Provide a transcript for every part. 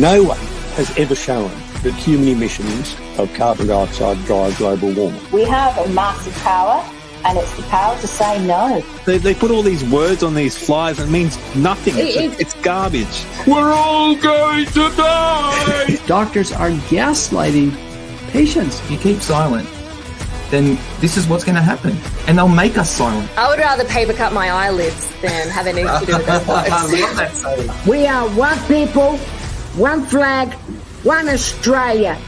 No one has ever shown that human emissions of carbon dioxide drive global warming. We have a massive power, and it's the power to say no. They put all these words on these flyers and it means nothing. It's garbage. We're all going to die! Doctors are gaslighting patients. If you keep silent, then this is what's going to happen. And they'll make us silent. I would rather paper cut my eyelids than have anything to do with those I blokes. love that saying. We are one people, one flag, one Australia.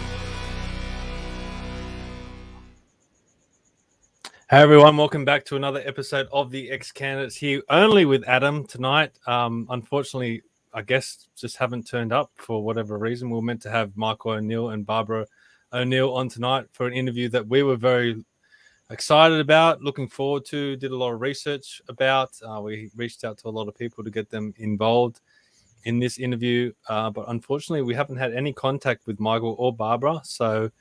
Hey everyone, welcome back to another episode of the XCandidates here, only with Adam tonight. Unfortunately, I guess just haven't turned up for whatever reason. We were meant to have Michael O'Neill and Barbara O'Neill on tonight for an interview that we were very excited about, looking forward to, did a lot of research about. We reached out to a lot of people to get them involved in this interview, but unfortunately we haven't had any contact with Michael or Barbara. So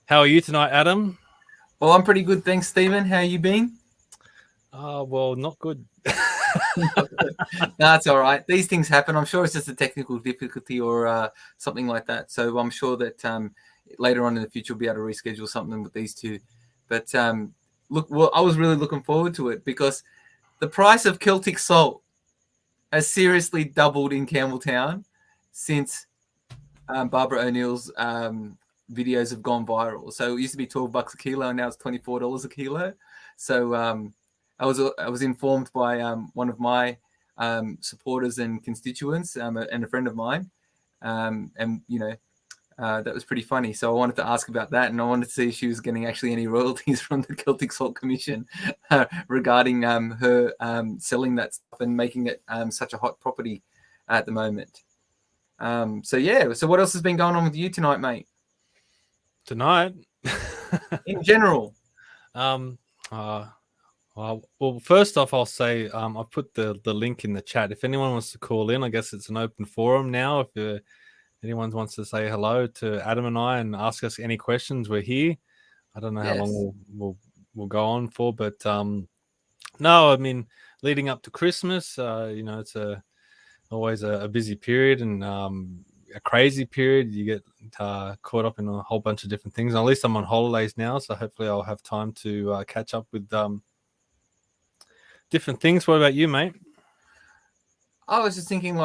how are you tonight, Adam? Well, I'm pretty good, thanks, Stephen. How you been? Well, not good. No, it's all right. These things happen. I'm sure it's just a technical difficulty or something like that. So I'm sure that later on in the future we'll be able to reschedule something with these two. But look, well, I was really looking forward to it because the price of Celtic salt has seriously doubled in Campbelltown since Barbara O'Neill's videos have gone viral. So it used to be $12 a kilo, and now it's $24 a kilo. So I was informed by one of my supporters and constituents and a friend of mine, and you know that was pretty funny. So I wanted to ask about that, and I wanted to see if she was getting actually any royalties from the Celtic Salt Commission regarding her selling that stuff and making it such a hot property at the moment. So yeah. So what else has been going on with you tonight, mate? Tonight? In general. Well, first off, I'll say I've put the link in the chat. If anyone wants to call in, I guess it's an open forum now. If anyone wants to say hello to Adam and I and ask us any questions, we're here. I don't know how long we'll go on for, but no, I mean, leading up to Christmas, it's always a busy period and a crazy period. You get caught up in a whole bunch of different things. And at least I'm on holidays now, so hopefully I'll have time to catch up with different things. What about you, mate? I was just thinking,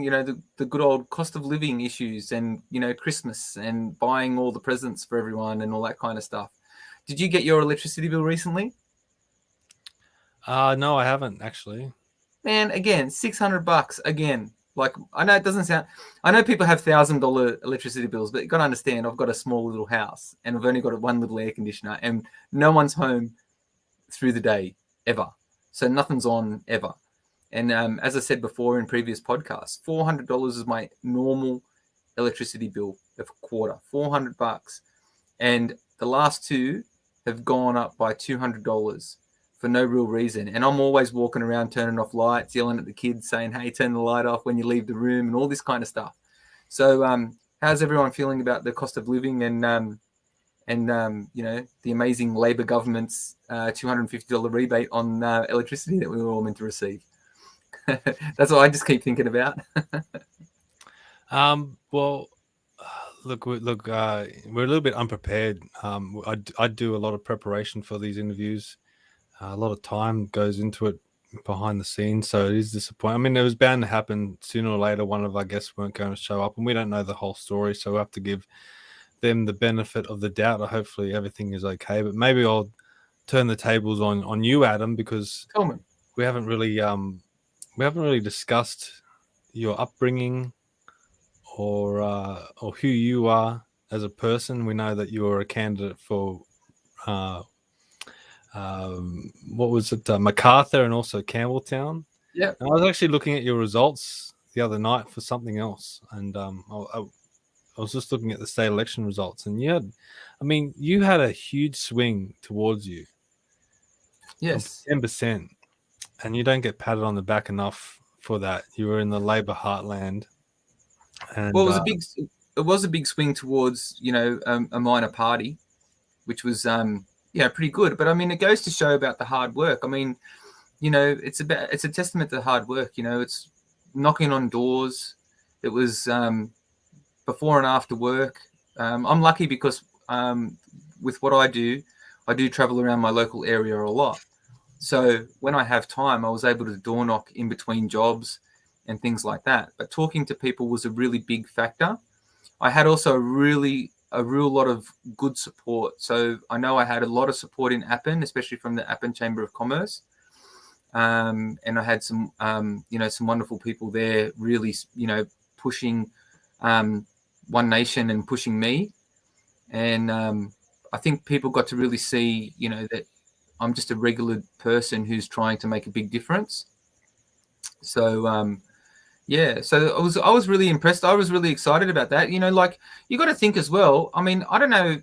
the good old cost of living issues and, Christmas and buying all the presents for everyone and all that kind of stuff. Did you get your electricity bill recently? No, I haven't actually. Man, again, $600 again. Like, I know it doesn't sound, I know people have $1,000 electricity bills, but you got to understand, I've got a small little house and I've only got one little air conditioner and no one's home through the day ever. So nothing's on ever. And as I said before in previous podcasts, $400 is my normal electricity bill of a quarter, $400. And the last two have gone up by $200 for no real reason. And I'm always walking around turning off lights, yelling at the kids, saying, hey, turn the light off when you leave the room and all this kind of stuff. So how's everyone feeling about the cost of living and the amazing Labor government's $250 rebate on electricity that we were all meant to receive? That's what I just keep thinking about. Well, look, we're a little bit unprepared. I do a lot of preparation for these interviews. A lot of time goes into it behind the scenes, so it is disappointing. I mean, it was bound to happen sooner or later. One of our guests weren't going to show up, and we don't know the whole story, so we have to give them the benefit of the doubt. Hopefully, everything is okay. But maybe I'll turn the tables on you, Adam, because we haven't really discussed your upbringing or who you are as a person. We know that you are a candidate for what was it, MacArthur and also Campbelltown. Yeah. I was actually looking at your results the other night for something else, and I was just looking at the state election results, and you had a huge swing towards you. Yes, 10%, and you don't get patted on the back enough for that. You were in the Labor heartland, and well, it was a big swing towards a minor party, which was pretty good. But I mean, it goes to show about the hard work. I mean, it's a testament to hard work. It's knocking on doors. It was before and after work. I'm lucky because with what I do travel around my local area a lot. So when I have time, I was able to door knock in between jobs and things like that. But talking to people was a really big factor. I had also a real lot of good support. So I know I had a lot of support in Appin, especially from the Appin Chamber of Commerce. And I had some, some wonderful people there really, pushing One Nation and pushing me. And I think people got to really see, that I'm just a regular person who's trying to make a big difference. So, so I was really impressed. I was really excited about that. You got to think as well. I mean, I don't know.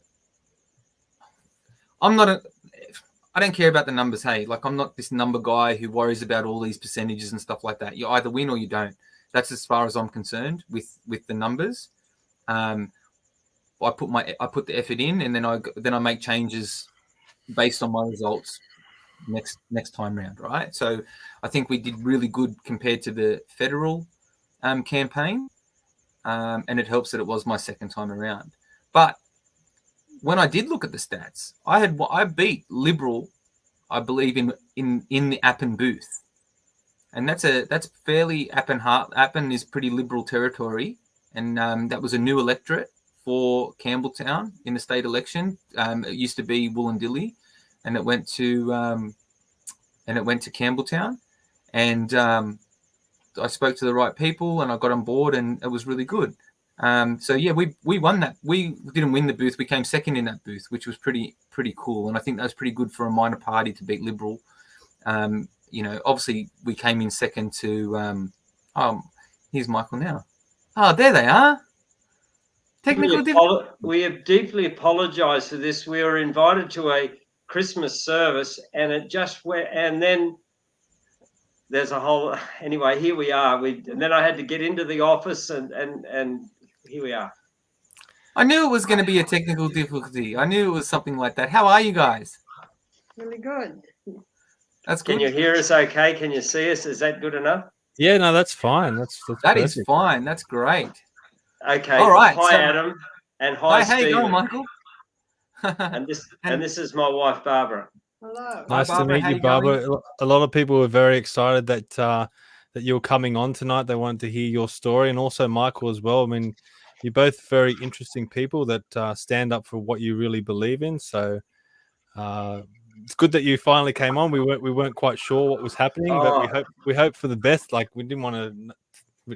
I don't care about the numbers. Hey, I'm not this number guy who worries about all these percentages and stuff like that. You either win or you don't. That's as far as I'm concerned with the numbers. I put the effort in, and then I make changes based on my results next time round, right? So I think we did really good compared to the federal campaign, and it helps that it was my second time around. But when I did look at the stats, I beat Liberal, I believe, in the Appin booth, and that's fairly Appin is pretty Liberal territory, and that was a new electorate for Campbelltown in the state election. It used to be Wollondilly, and it went to Campbelltown, and I spoke to the right people, and I got on board, and it was really good. So yeah, we won that. We didn't win the booth; we came second in that booth, which was pretty cool, and I think that was pretty good for a minor party to beat Liberal. Obviously we came in second to. Here's Michael now. Oh, there they are. Technical we have deeply apologised for this. We were invited to a Christmas service, and it just went, and then there's a whole. Anyway, here we are. And then I had to get into the office, and here we are. I knew it was going to be a technical difficulty. I knew it was something like that. How are you guys? Really good. That's good. Can you hear us okay? Can you see us? Is that good enough? Yeah, no, that's fine. That is fine. That's great. Okay. All right. Hi, Adam, and hi, Stephen. How you going, Michael? and this is my wife, Barbara. Hello. Nice Hi, Barbara. to meet you, Barbara. A lot of people were very excited that you're coming on tonight. They wanted to hear your story, and also Michael as well. I mean, you're both very interesting people that stand up for what you really believe in. So it's good that you finally came on. We weren't quite sure what was happening, but we hope for the best. We didn't want to.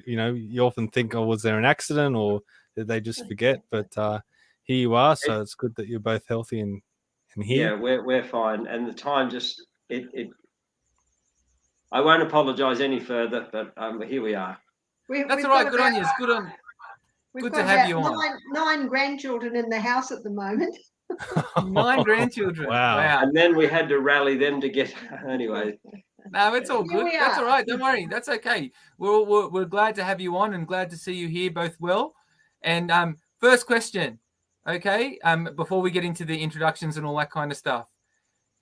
You often think, was there an accident or did they just forget? But here you are, so it's good that you're both healthy and here. Yeah, we're fine, and the time just it. I won't apologise any further, but here we are. That's all right. Good on you. It's good on. Good to have you on. 9 grandchildren in the house at the moment. 9 grandchildren. Wow. And then we had to rally them to get anyway. No, it's all good. That's all right. Don't worry. That's okay. We're glad to have you on and glad to see you here both well. And first question, okay, before we get into the introductions and all that kind of stuff.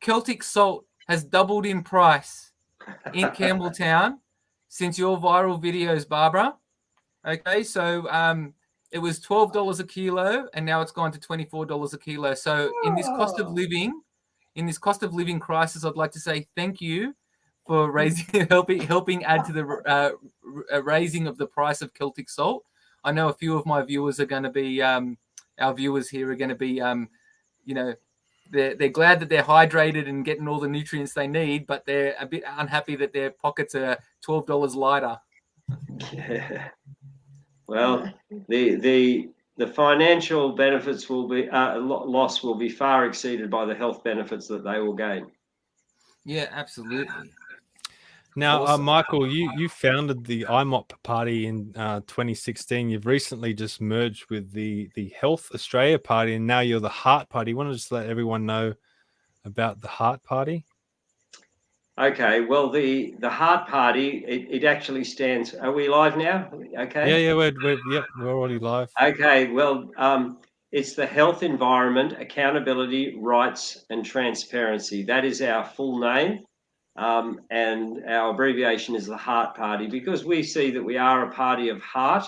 Celtic salt has doubled in price in Campbelltown since your viral videos, Barbara. Okay, so it was $12 a kilo and now it's gone to $24 a kilo. So in this cost of living crisis, I'd like to say thank you for helping add to the raising of the price of Celtic salt. I know a few of my viewers are going to be, our viewers here are going to be, they're glad that they're hydrated and getting all the nutrients they need, but they're a bit unhappy that their pockets are $12 lighter. Yeah. Well, the financial benefits will be loss will be far exceeded by the health benefits that they will gain. Yeah, absolutely. Now, Awesome. Michael, you founded the IMOP party in 2016. You've recently just merged with the Health Australia party, and now you're the Heart Party. You want to just let everyone know about the Heart Party? Okay, well, the Heart Party, it actually stands. Are we live now? Okay. Yeah, we're already live. Okay, well, it's the Health, Environment, Accountability, Rights and Transparency. That is our full name. And our abbreviation is the Heart Party, because we see that we are a party of heart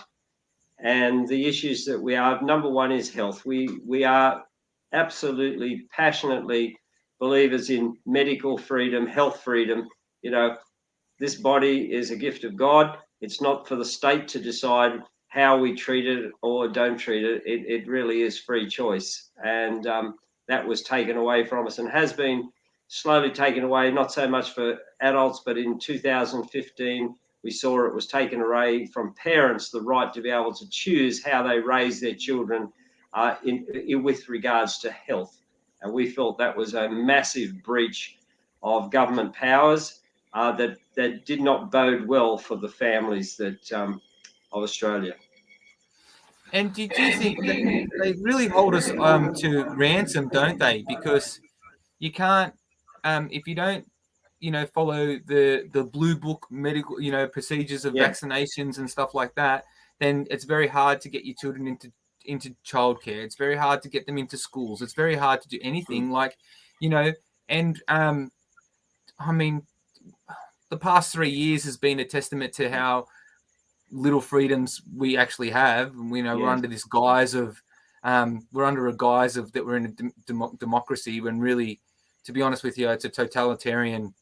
And the issues that we are, number one is health. We are absolutely passionately believers in medical freedom, health freedom. You know, this body is a gift of God. It's not for the state to decide how we treat it or don't treat it. It really is free choice. And that was taken away from us and has been slowly taken away, not so much for adults, but in 2015, we saw it was taken away from parents, the right to be able to choose how they raise their children with regards to health. And we felt that was a massive breach of government powers that did not bode well for the families that of Australia. And did you think they really hold us to ransom, don't they? Because you can't, if you don't, follow the blue book medical, procedures of vaccinations and stuff like that, then it's very hard to get your children into childcare. It's very hard to get them into schools. It's very hard to do anything and I mean, the past 3 years has been a testament to how little freedoms we actually have. And we're under this guise of that we're in a democracy, when really, to be honest with you, it's a totalitarian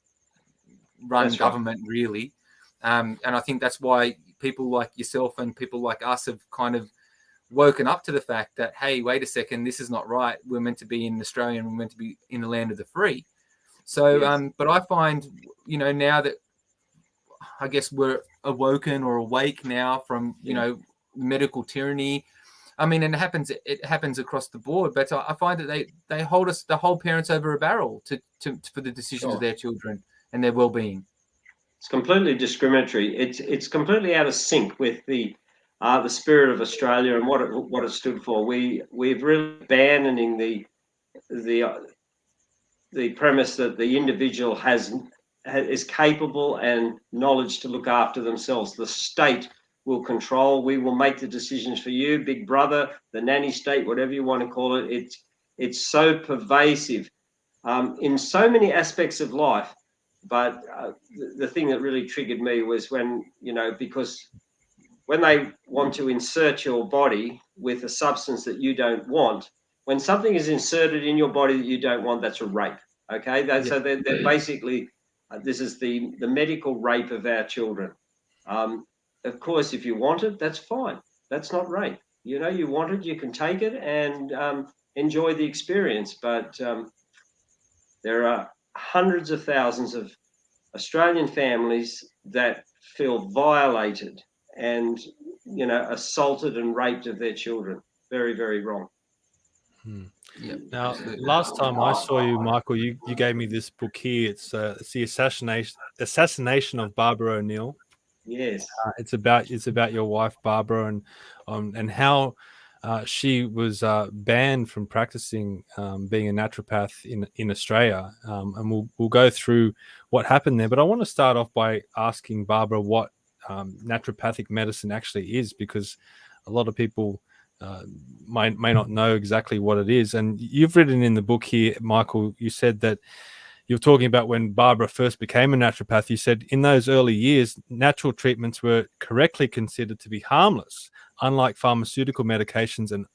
run government, really. And I think that's why people like yourself and people like us have kind of woken up to the fact that, hey, wait a second, this is not right. We're meant to be in Australia and we're meant to be in the land of the free. So, but I find, now that I guess we're awoken or awake now from, medical tyranny. I mean, and it happens across the board, but I find that they hold parents over a barrel for the decisions of their children and their well-being. It's completely discriminatory. It's completely out of sync with the spirit of Australia and what it stood for. We've really abandoning the premise that the individual is capable and knowledge to look after themselves. The state will control. We will make the decisions for you, Big Brother, the nanny state, whatever you want to call it. It's so pervasive in so many aspects of life. But the thing that really triggered me was when, because when they want to insert your body with a substance that you don't want, when something is inserted in your body that you don't want, that's a rape. Okay, so they're basically, this is the medical rape of our children. Of course, if you want it, that's fine. That's not rape. You want it, you can take it and enjoy the experience. But there are hundreds of thousands of Australian families that feel violated and, assaulted and raped of their children. Very, very wrong. Now, last time I saw you, Michael, you gave me this book here. It's the Assassination of Barbara O'Neill. Yes, it's about your wife Barbara and how she was banned from practicing being a naturopath in Australia. And we'll go through what happened there. But I want to start off by asking Barbara what naturopathic medicine actually is, because a lot of people may not know exactly what it is. And you've written in the book here, Michael, you said that you're talking about when Barbara first became a naturopath. You said in those early years, natural treatments were correctly considered to be harmless. Unlike pharmaceutical medications and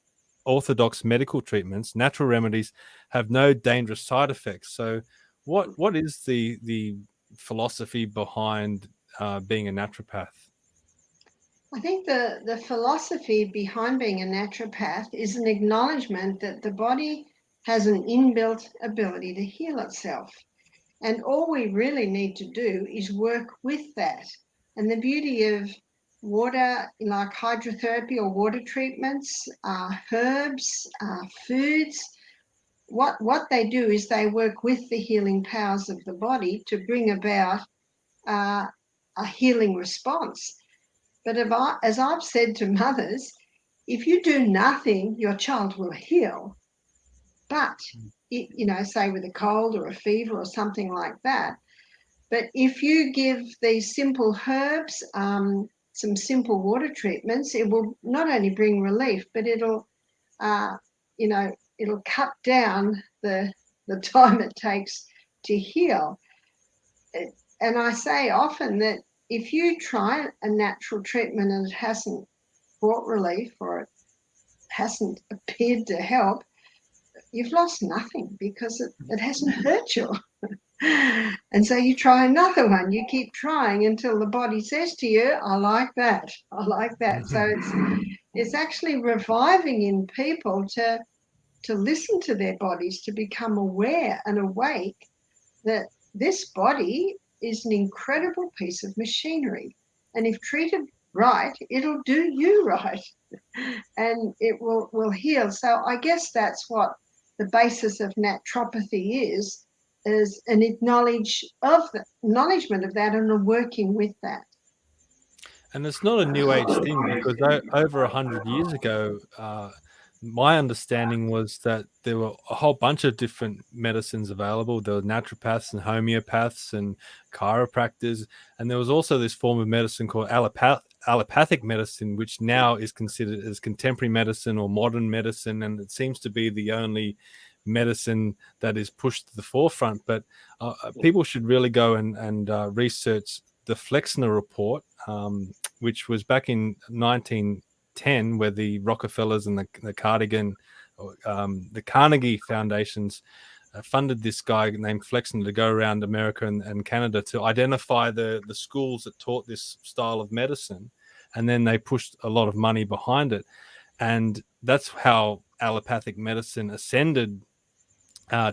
orthodox medical treatments, natural remedies have no dangerous side effects. So what is the philosophy behind being a naturopath? I think the philosophy behind being a naturopath is an acknowledgement that the body has an inbuilt ability to heal itself. And all we really need to do is work with that. And the beauty of water, like hydrotherapy or water treatments, herbs, foods, what they do is they work with the healing powers of the body to bring about a healing response. But as I've said to mothers, if you do nothing, your child will heal. But, say with a cold or a fever or something like that. But if you give these simple herbs, some simple water treatments, it will not only bring relief, but it'll cut down the time it takes to heal. And I say often that if you try a natural treatment and it hasn't brought relief or it hasn't appeared to help, you've lost nothing because it hasn't hurt you. And so you try another one. You keep trying until the body says to you, I like that. I like that. So it's actually reviving in people to listen to their bodies, to become aware and awake that this body is an incredible piece of machinery. And if treated right, it'll do you right. And it will heal. So I guess that's what the basis of naturopathy is an acknowledgement of that and a working with that. And it's not a new age thing, because over 100 years ago, my understanding was that there were a whole bunch of different medicines available. There were naturopaths and homeopaths and chiropractors. And there was also this form of medicine called allopathic medicine, which now is considered as contemporary medicine or modern medicine. And it seems to be the only medicine that is pushed to the forefront. But people should really go and research the Flexner report, which was back in 1910, where the Rockefellers and the Carnegie Foundations funded this guy named Flexner to go around America and Canada to identify the schools that taught this style of medicine. And then they pushed a lot of money behind it. And that's how allopathic medicine ascended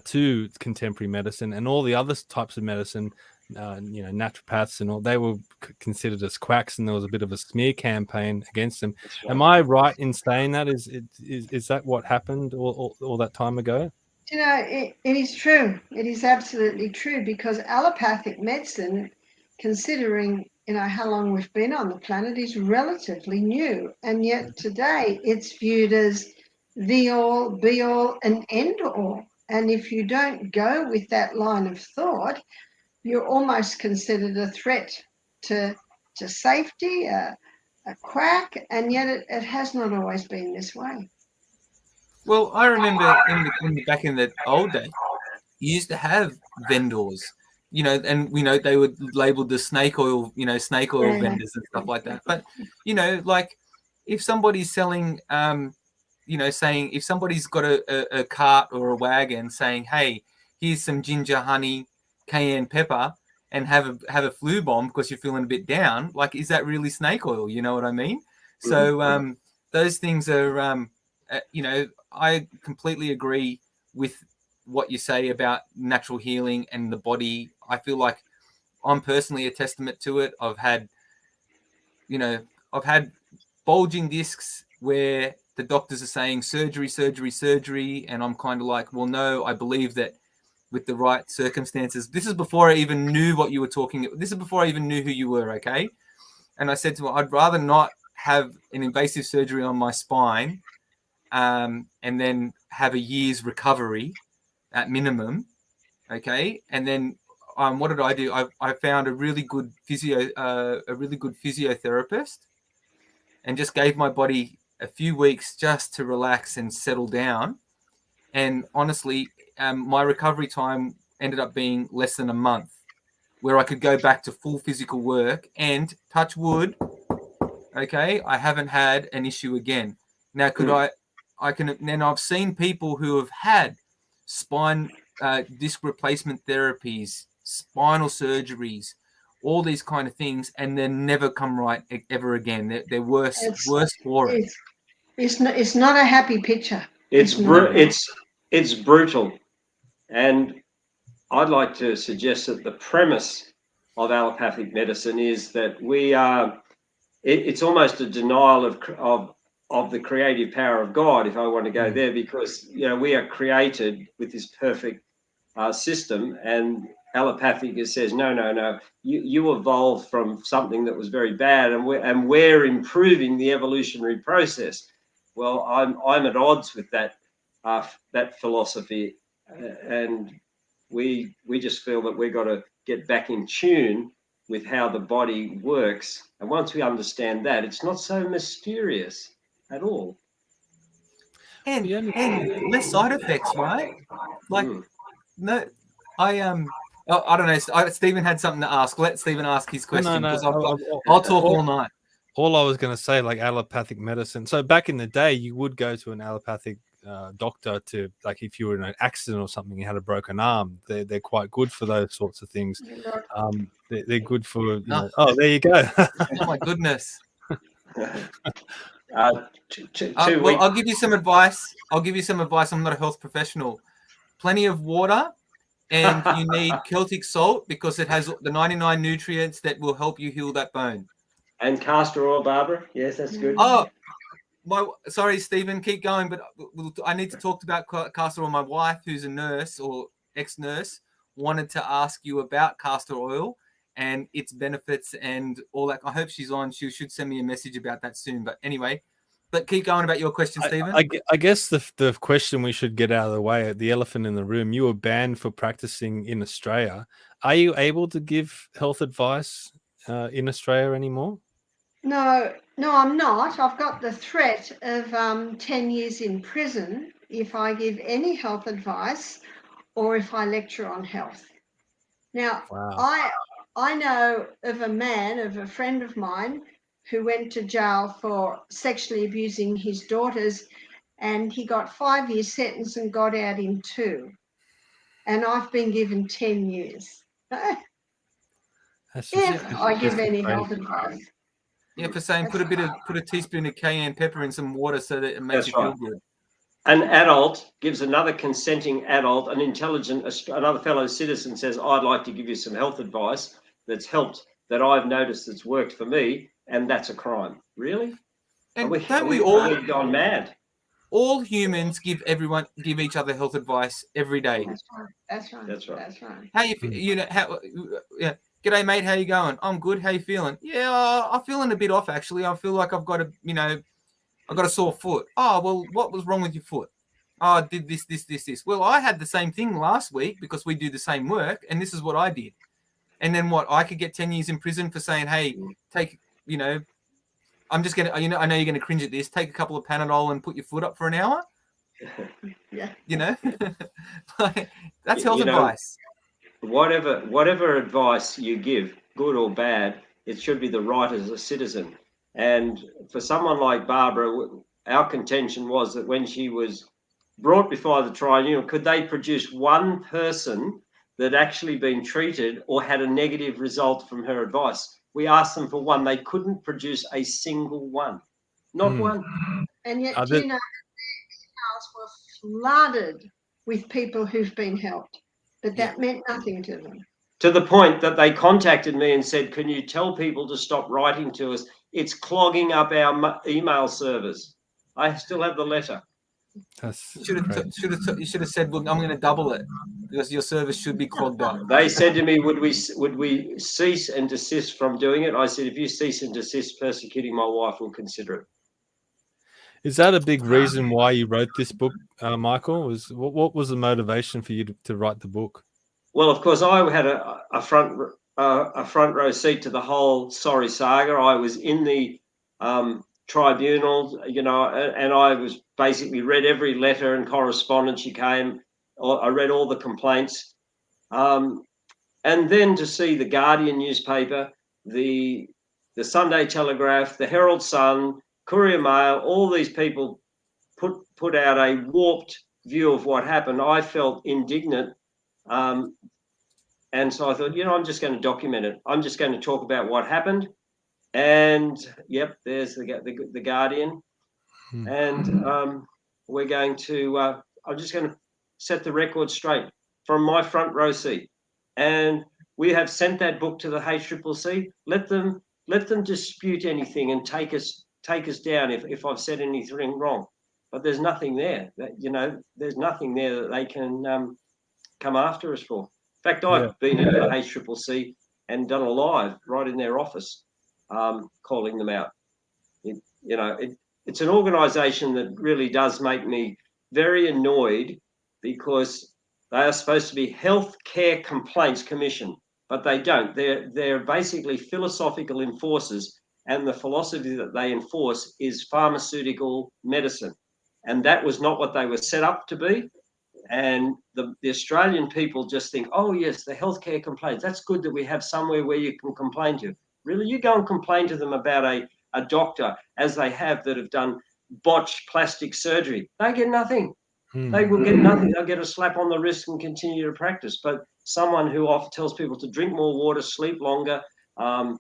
to contemporary medicine, and all the other types of medicine, naturopaths and all, they were considered as quacks, and there was a bit of a smear campaign against them. Right. Am I right in saying that? Is that what happened all that time ago? It is true. It is absolutely true, because allopathic medicine, considering how long we've been on the planet, is relatively new, and yet today it's viewed as the all, be all, and end all. And if you don't go with that line of thought, you're almost considered a threat to safety, a quack, and yet it has not always been this way. Well, I remember back in the old days, you used to have vendors, and they would label the snake oil vendors and stuff like that. But like if somebody's selling, saying if somebody's got a cart or a wagon saying, hey, here's some ginger, honey, cayenne pepper, and have a flu bomb because you're feeling a bit down, like, is that really snake oil? You know what I mean? So those things are, I completely agree with what you say about natural healing and the body. I feel like I'm personally a testament to it. I've had bulging discs where the doctors are saying surgery, and I'm kind of like, well, no, I believe that with the right circumstances. This is before I even knew what you were talking about. This is before I even knew who you were, okay? And I said to him, I'd rather not have an invasive surgery on my spine and then have a year's recovery at minimum, okay? And then what did I do? I found a really good physiotherapist, and just gave my body a few weeks just to relax and settle down. And honestly, my recovery time ended up being less than a month, where I could go back to full physical work, and touch wood, okay, I haven't had an issue again. Now, then I've seen people who have had spine disc replacement therapies, spinal surgeries, all these kind of things, and then never come right ever again. They're worse for it. It's not a happy picture. It's brutal. And I'd like to suggest that the premise of allopathic medicine is that it's almost a denial of the creative power of God, if I want to go there, because we are created with this perfect system, and allopathic says no, you evolved from something that was very bad, and we're improving the evolutionary process. Well, I'm at odds with that philosophy, and we just feel that we've got to get back in tune with how the body works, and once we understand that, it's not so mysterious at all, and less side effects, right? Like no, I don't know. Stephen had something to ask. Let Stephen ask his question, because I'll talk all night. all I was going to say, like allopathic medicine. So back in the day, you would go to an allopathic doctor to, like, if you were in an accident or something, you had a broken arm. They're quite good for those sorts of things. They're good for, you know. Oh, there you go. Oh my goodness. Well, I'll give you some advice. I'm not a health professional. Plenty of water, and you need Celtic salt because it has the 99 nutrients that will help you heal that bone. And castor oil, Barbara. Yes, that's good. Oh, sorry, Stephen, keep going. But I need to talk about castor oil. My wife, who's a nurse or ex-nurse, wanted to ask you about castor oil and its benefits and all that. I hope she's on. She should send me a message about that soon. But anyway, but keep going about your question, Stephen. I guess the question we should get out of the way, the elephant in the room, you were banned for practicing in Australia. Are you able to give health advice in Australia anymore? No, I'm not. I've got the threat of 10 years in prison if I give any health advice or if I lecture on health. Now, wow. I know of a friend of mine who went to jail for sexually abusing his daughters, and he got 5-year sentence and got out in 2. And I've been given 10 years. If I give any health advice. Yeah, for saying put a teaspoon of cayenne pepper in some water so that it makes you feel good. An adult gives another consenting adult, another fellow citizen says, I'd like to give you some health advice that's helped, that I've noticed that's worked for me, and that's a crime. Really? And we all gone mad? All humans give each other health advice every day. That's right. How yeah. G'day, mate. How you going? I'm good. How you feeling? Yeah, I'm feeling a bit off, actually. I feel like I've got a sore foot. Oh, well, what was wrong with your foot? Oh, I did this. Well, I had the same thing last week because we do the same work, and this is what I did. And then what? I could get 10 years in prison for saying, hey, I'm just going to, I know you're going to cringe at this. Take a couple of Panadol and put your foot up for an hour. Yeah. That's health advice. Whatever advice you give, good or bad, it should be the right as a citizen. And for someone like Barbara, our contention was that when she was brought before the tribunal, could they produce one person that actually been treated or had a negative result from her advice? We asked them for one. They couldn't produce a single one. Not one. And yet, emails were flooded with people who've been helped. But that meant nothing to them. To the point that they contacted me and said, can you tell people to stop writing to us? It's clogging up our email servers. I still have the letter. You should have said, well, I'm going to double it because your service should be clogged up. They said to me, would we cease and desist from doing it? I said, if you cease and desist persecuting my wife, we'll consider it. Is that a big reason why you wrote this book, Michael? What was the motivation for you to write the book? Well, of course, I had a front row seat to the whole sorry saga. I was in the tribunal, and I was basically read every letter and correspondence she came. I read all the complaints, and then to see the Guardian newspaper, the Sunday Telegraph, the Herald Sun, Courier Mail, all these people put out a warped view of what happened. I felt indignant, and so I thought, I'm just going to document it. I'm just going to talk about what happened. And yep, there's the Guardian, and we're going to. I'm just going to set the record straight from my front row seat, and we have sent that book to the HCCC. Let them dispute anything and take us down if I've said anything wrong. But there's nothing there. There's nothing there that they can come after us for. In fact, I've been into the HCCC and done a live right in their office, calling them out. It's an organisation that really does make me very annoyed because they are supposed to be Healthcare Complaints Commission, but they don't. They're basically philosophical enforcers, and the philosophy that they enforce is pharmaceutical medicine. And that was not what they were set up to be. And the Australian people just think, oh, yes, the healthcare complaints. That's good that we have somewhere where you can complain to. Really, you go and complain to them about a doctor, as they have that have done botched plastic surgery. They get nothing. They will get nothing. They'll get a slap on the wrist and continue to practice. But someone who often tells people to drink more water, sleep longer, cut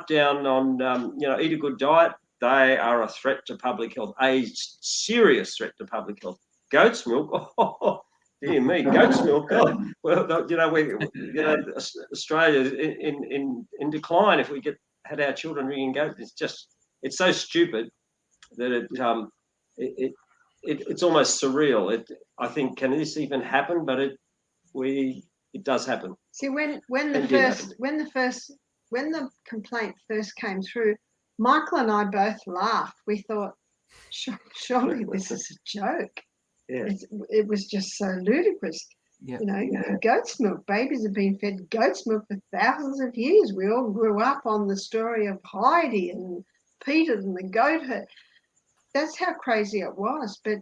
down on, eat a good diet, they are a threat to public health, a serious threat to public health. Goat's milk, dear me, goat's milk. Oh, well, Australia in decline if we had our children drinking goat. It's so stupid that it's almost surreal. I think, can this even happen? But it does happen. See, when the complaint first came through, Michael and I both laughed. We thought, surely this is a joke. Yeah. It was just so ludicrous. Yeah. Goat's milk. Babies have been fed goat's milk for thousands of years. We all grew up on the story of Heidi and Peter and the goat herd. That's how crazy it was. But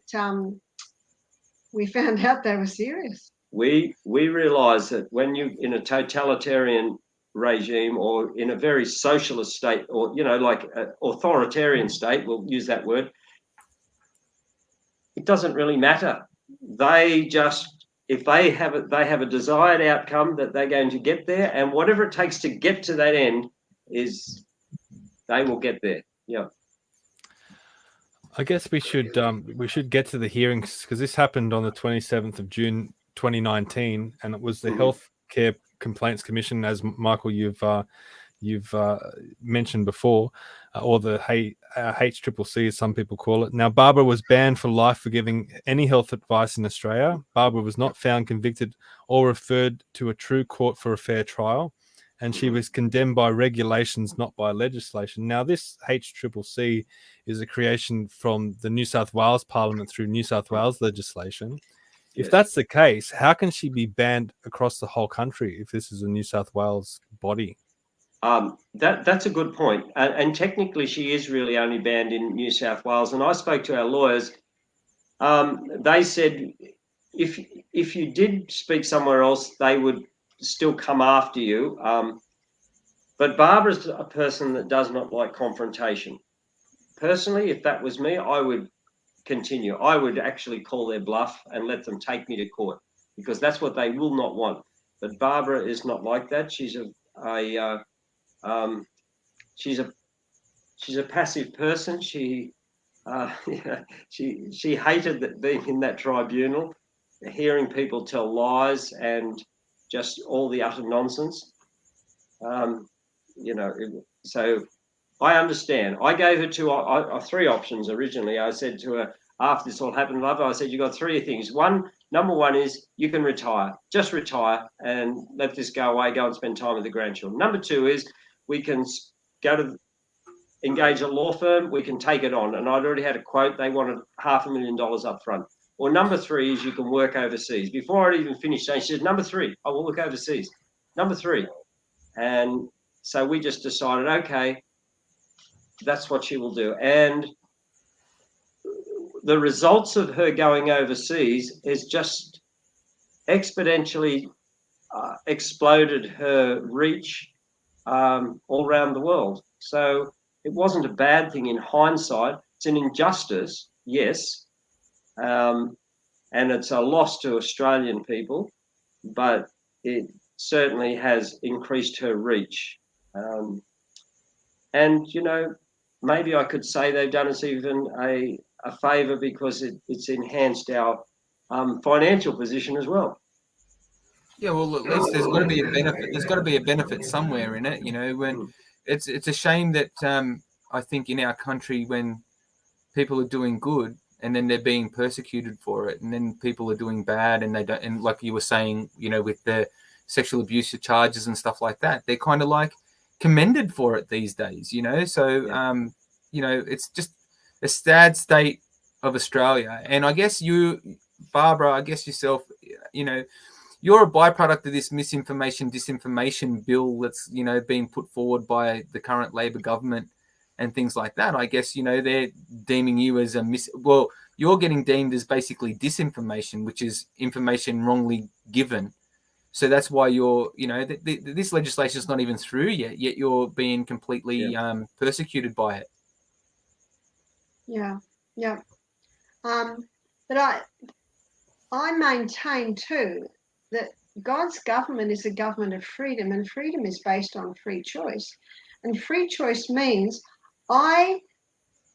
we found out they were serious. We realise that when you in a totalitarian regime or in a very socialist state, or like an authoritarian state, we'll use that word, it doesn't really matter. They just, if they have a desired outcome that they're going to get there, and whatever it takes to get to that end is, they will get there. Yeah. I guess we should get to the hearings, because this happened on the 27th of June 2019, and it was the Healthcare Complaints Commission, as Michael you've mentioned before, or the HCCC, as some people call it. Now, Barbara was banned for life for giving any health advice in Australia. Barbara was not found convicted or referred to a true court for a fair trial, and she was condemned by regulations, not by legislation. Now, this HCCC is a creation from the New South Wales Parliament through New South Wales legislation. If that's the case, how can she be banned across the whole country if this is a New South Wales body? That's a good point. And technically, she is really only banned in New South Wales. And I spoke to our lawyers. They said if you did speak somewhere else, they would still come after you. But Barbara's a person that does not like confrontation. Personally, if that was me, I would continue. I would actually call their bluff and let them take me to court, because that's what they will not want. But Barbara is not like that. She's a passive person. She hated being in that tribunal, hearing people tell lies and just all the utter nonsense. So I understand. I gave her three options originally. I said to her, after this all happened, I said, you've got three things. Number one is you can retire. Just retire and let this go away, go and spend time with the grandchildren. Number two is we can engage a law firm, we can take it on. And I'd already had a quote, they wanted $500,000 up front. Or number three is you can work overseas. Before I'd even finished saying, she said, number three, I will look overseas. Number three. And so we just decided, okay, that's what she will do. And the results of her going overseas is just exponentially exploded her reach all around the world. So it wasn't a bad thing in hindsight. It's an injustice, yes, and it's a loss to Australian people, but it certainly has increased her reach. And, maybe I could say they've done us even a favour, because it's enhanced our financial position as well. Yeah, well, at least there's got to be a benefit. There's got to be a benefit somewhere in it, when it's a shame that I think in our country, when people are doing good and then they're being persecuted for it, and then people are doing bad and they don't, and like you were saying, with the sexual abuse charges and stuff like that, they're kind of like commended for it these days, so it's just a sad state of Australia. And I guess you, Barbara, yourself, you're a byproduct of this disinformation bill that's being put forward by the current Labor government and things like that. I guess they're deeming you as you're getting deemed as basically disinformation, which is information wrongly given. So that's why you're, you know, this legislation is not even through yet you're being completely persecuted by it. Yeah. But I maintain too that God's government is a government of freedom, and freedom is based on free choice. And free choice means I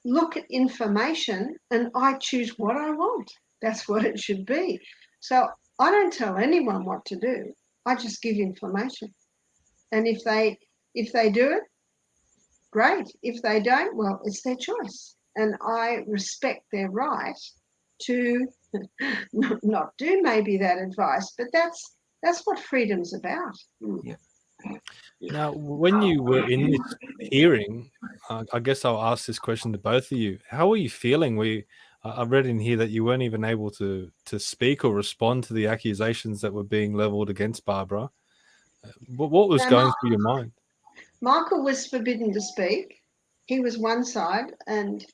look at information and I choose what I want. That's what it should be. So I don't tell anyone what to do. I just give information. And if they do it, great. If they don't, well, it's their choice. And I respect their right to not do maybe that advice, but that's what freedom's about. Yeah. Now, when you were in this hearing, I guess I'll ask this question to both of you. How were you feeling? I read in here that you weren't even able to speak or respond to the accusations that were being leveled against Barbara. What was going through your mind? Michael was forbidden to speak. He was one side, and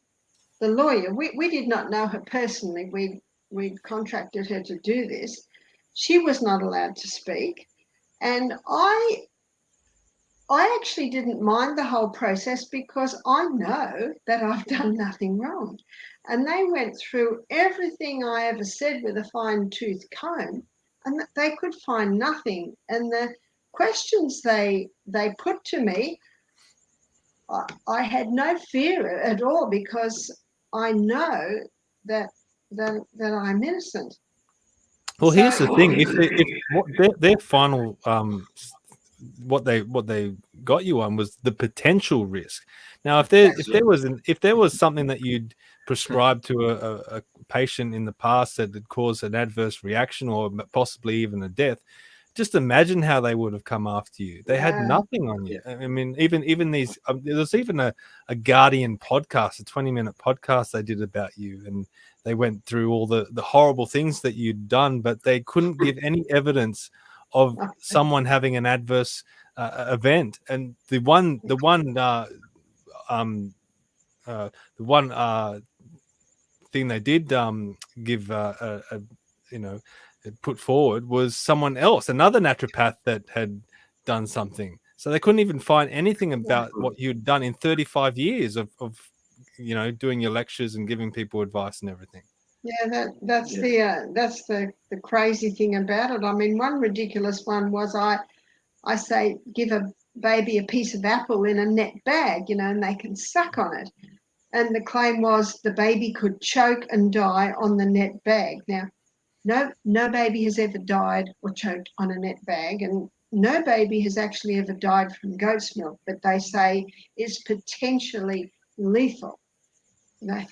the lawyer, we did not know her personally. We'd contracted her to do this. She was not allowed to speak. And I actually didn't mind the whole process because I know that I've done nothing wrong. And they went through everything I ever said with a fine-tooth comb, and they could find nothing. And the questions they put to me, I had no fear at all because I know that I'm innocent. Well, here's the thing: if their final what they got you on was the potential risk. Now, if there was something that you'd prescribed to a patient in the past that had caused an adverse reaction or possibly even a death, just imagine how they would have come after you. They had nothing on you. I mean, even these, there's even a Guardian podcast, a 20-minute podcast they did about you, and they went through all the horrible things that you'd done, but they couldn't give any evidence of someone having an adverse event. And the one thing they did give put forward was someone else, another naturopath that had done something. So they couldn't even find anything about what you'd done in 35 years of doing your lectures and giving people advice and everything. Yeah, that's the crazy thing about it. I mean, one ridiculous one was I say give a baby a piece of apple in a net bag, and they can suck on it. And the claim was the baby could choke and die on the net bag. Now, no baby has ever died or choked on a net bag, and no baby has actually ever died from goat's milk, but they say it's potentially lethal. I'll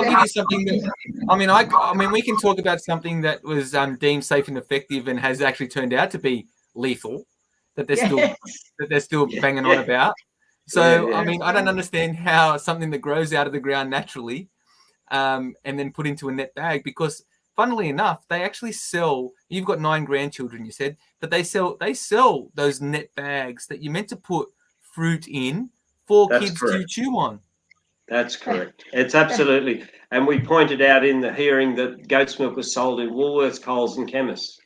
give you something that, I mean, we can talk about something that was deemed safe and effective and has actually turned out to be lethal, that they're still banging on about. So, I mean, I don't understand how something that grows out of the ground naturally and then put into a net bag, because funnily enough, they actually sell, you've got 9 grandchildren, you said, but they sell those net bags that you're meant to put fruit in for kids to chew on. That's correct. It's absolutely. And we pointed out in the hearing that goat's milk was sold in Woolworths, Coles and chemists.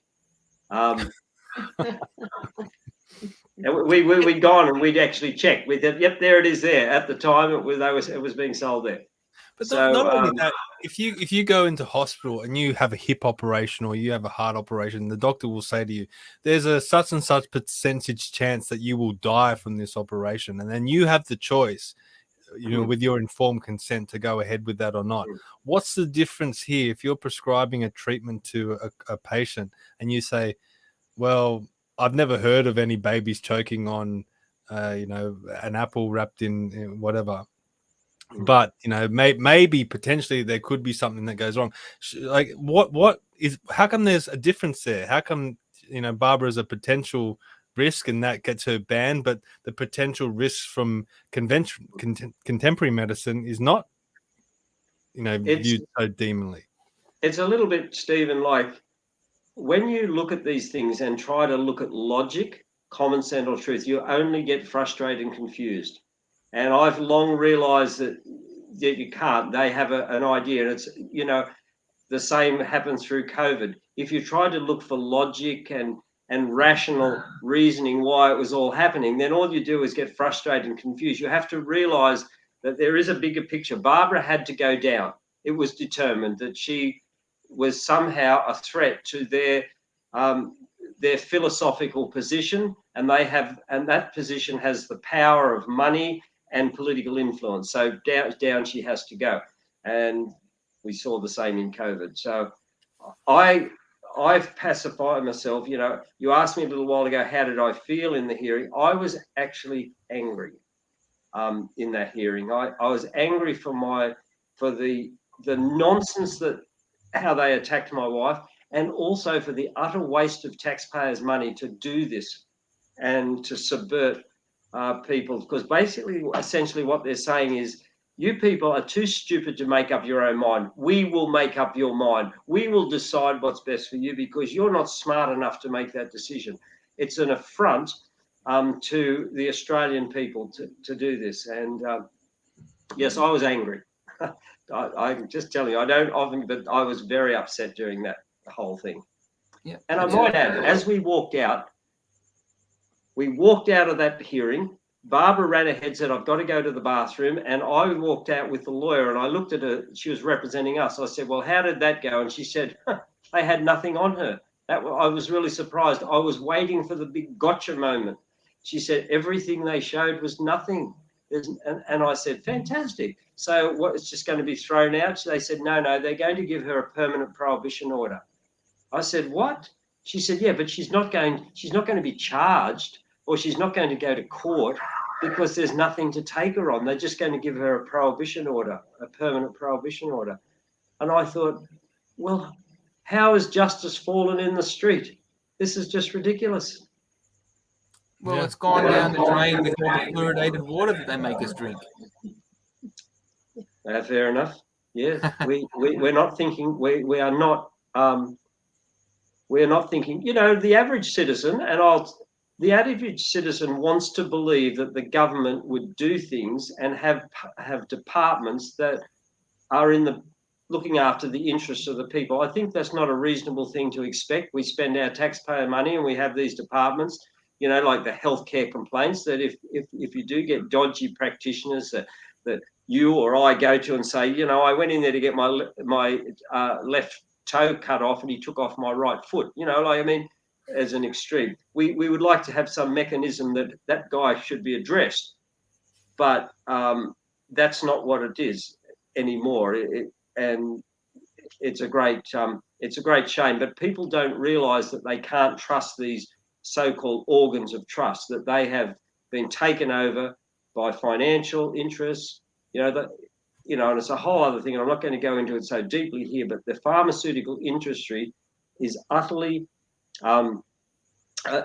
We'd gone and we'd actually checked. We said, yep, there it is there. At the time, it was being sold there. But not only that, if you go into hospital and you have a hip operation or you have a heart operation, the doctor will say to you, there's a such and such percentage chance that you will die from this operation. And then you have the choice, with your informed consent, to go ahead with that or not. What's the difference here if you're prescribing a treatment to a patient and you say, well, I've never heard of any babies choking on, an apple wrapped in whatever. But, maybe potentially there could be something that goes wrong. Like how come there's a difference there? How come, Barbara's a potential risk and that gets her banned, but the potential risks from contemporary medicine is not, viewed so demonly? It's a little bit, Stephen, like when you look at these things and try to look at logic, common sense or truth, you only get frustrated and confused. And I've long realized that you can't. They have an idea, and it's, the same happens through COVID. if you tried to look for logic and rational reasoning why it was all happening, then all you do is get frustrated and confused. You have to realize that there is a bigger picture. Barbara had to go down. It was determined that she was somehow a threat to their philosophical position, and that position has the power of money and political influence. So down she has to go. And we saw the same in COVID. So I've pacified myself. You know, you asked me a little while ago, how did I feel in the hearing? I was actually angry in that hearing. I was angry for the nonsense that how they attacked my wife, and also for the utter waste of taxpayers' money to do this and to subvert people. Because basically, essentially what they're saying is, you people are too stupid to make up your own mind. We will make up your mind. We will decide what's best for you because you're not smart enough to make that decision. It's an affront to the Australian people to do this. And yes, I was angry. I'm just telling you, I don't often, but I was very upset during that whole thing. Yeah. And I might add, as we walked out of that hearing, Barbara ran ahead, said, I've got to go to the bathroom. And I walked out with the lawyer and I looked at her. She was representing us. I said, well, how did that go? And she said, they had nothing on her. I was really surprised. I was waiting for the big gotcha moment. She said, everything they showed was nothing. And I said, fantastic. So what, it's just going to be thrown out? So they said, no, they're going to give her a permanent prohibition order. I said, what? She said, yeah, but she's not going to be charged, or she's not going to go to court because there's nothing to take her on. They're just going to give her a prohibition order, a permanent prohibition order. And I thought, well, how has justice fallen in the street? This is just ridiculous. Well, it's gone down the drain with all the fluoridated water that they make us drink. Fair enough. Yeah, we're not thinking. We're not thinking. You know, the average citizen, the average citizen wants to believe that the government would do things and have departments that are looking after the interests of the people. I think that's not a reasonable thing to expect. We spend our taxpayer money and we have these departments, you know, like the healthcare complaints, that if you do get dodgy practitioners that you or I go to and say, you know, I went in there to get my left toe cut off and he took off my right foot, you know, like, I mean, as an extreme. We would like to have some mechanism that guy should be addressed, but that's not what it is anymore. And it's a great shame. But people don't realise that they can't trust these so-called organs of trust, that they have been taken over by financial interests. And it's a whole other thing. And I'm not going to go into it so deeply here, but the pharmaceutical industry is utterly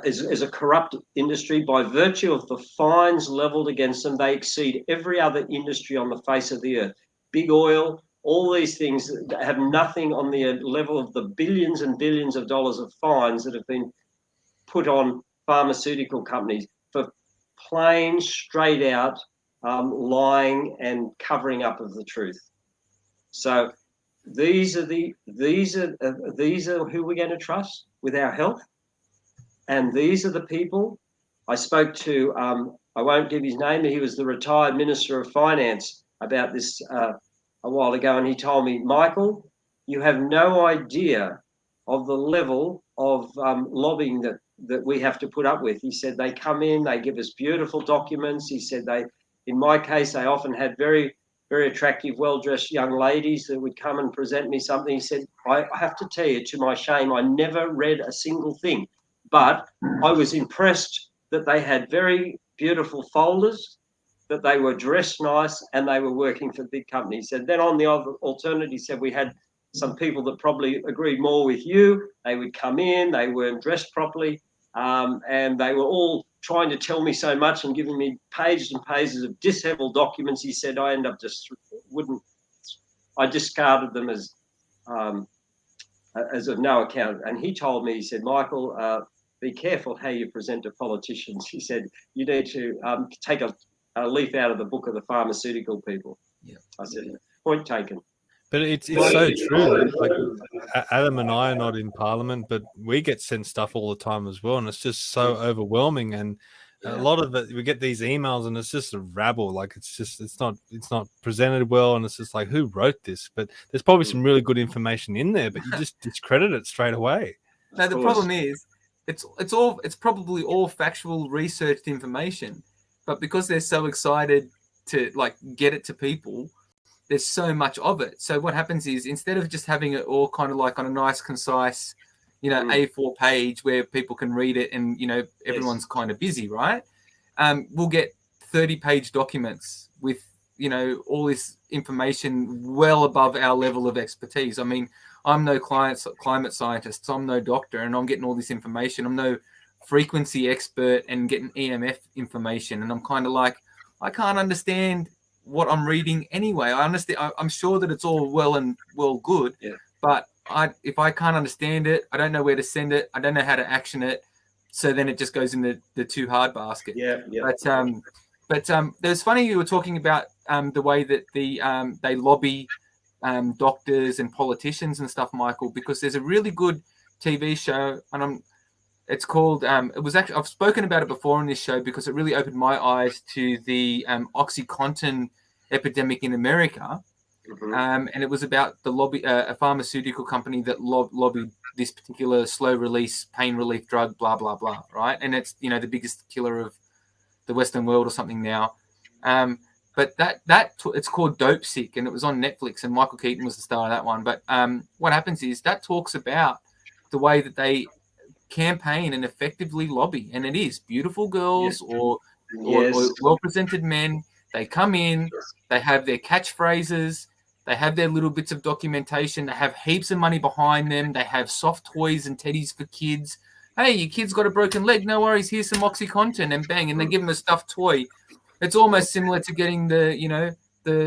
is a corrupt industry. By virtue of the fines levelled against them, they exceed every other industry on the face of the earth. Big oil, all these things that have nothing on the level of the billions and billions of dollars of fines that have been put on pharmaceutical companies for plain, straight out lying and covering up of the truth. So these are who we're going to trust with our health. And these are the people. I spoke to, I won't give his name, he was the retired Minister of Finance about this a while ago, and he told me, Michael, you have no idea of the level of lobbying that we have to put up with. He said they come in, they give us beautiful documents. He said in my case, they often had very, very attractive, well-dressed young ladies that would come and present me something. He said, I have to tell you, to my shame, I never read a single thing, but I was impressed that they had very beautiful folders, that they were dressed nice, and they were working for big companies. And then on the other alternative, he said we had some people that probably agreed more with you. They would come in, they weren't dressed properly, and they were all trying to tell me so much and giving me pages and pages of disheveled documents. He said I I discarded them as of no account. And he told me, he said, Michael, be careful how you present to politicians. He said, you need to take a leaf out of the book of the pharmaceutical people. Yeah. I said, point taken. But it's so true. Like Adam and I are not in Parliament, but we get sent stuff all the time as well, and it's just so overwhelming. And a lot of it, we get these emails, and it's just a rabble. Like it's not presented well, and it's just like, who wrote this? But there's probably some really good information in there, but you just discredit it straight away. No, the problem is it's probably all factual, researched information, but because they're so excited to like get it to people, there's so much of it. So what happens is, instead of just having it all kind of like on a nice, concise, A4 page where people can read it and, everyone's kind of busy, right? We'll get 30-page documents with, all this information well above our level of expertise. I mean, I'm no climate scientist, so I'm no doctor, and I'm getting all this information. I'm no frequency expert and getting EMF information. And I'm kind of like, I can't understand what I'm reading anyway. I understand. I'm sure that it's all well good, but if I can't understand it, I don't know where to send it. I don't know how to action it. So then it just goes in the too hard basket. But there's funny you were talking about the way that they lobby doctors and politicians and stuff, Michael, because there's a really good TV show, and it's called, it was actually, I've spoken about it before on this show because it really opened my eyes to the OxyContin epidemic in America. And it was about the lobby, a pharmaceutical company that lobbied this particular slow release pain relief drug, blah, blah, blah, right? And it's, the biggest killer of the Western world or something now. But it's called Dope Sick, and it was on Netflix, and Michael Keaton was the star of that one. But what happens is that talks about the way that they campaign and effectively lobby, and it is beautiful girls or well-presented men. They come in, they have their catchphrases, they have their little bits of documentation, they have heaps of money behind them, they have soft toys and teddies for kids. Hey, your kid's got a broken leg, no worries, here's some OxyContin, and bang, and they give them a stuffed toy. It's almost similar to getting the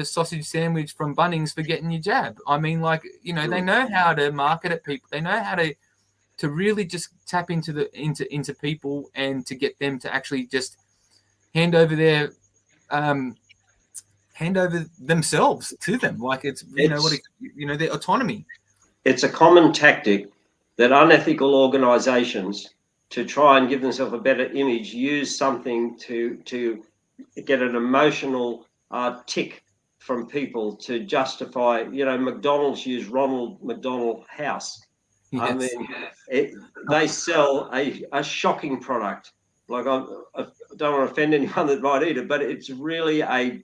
sausage sandwich from Bunnings for getting your jab. I mean, like, they know how to market at people. They know how to really just tap into people and to get them to actually just hand over themselves to them, like it's their autonomy. It's a common tactic that unethical organisations, to try and give themselves a better image, use something to get an emotional tick from people to justify. McDonald's use Ronald McDonald House. Yes. I mean, they sell a shocking product. Like, I don't want to offend anyone that might eat it, but it's really a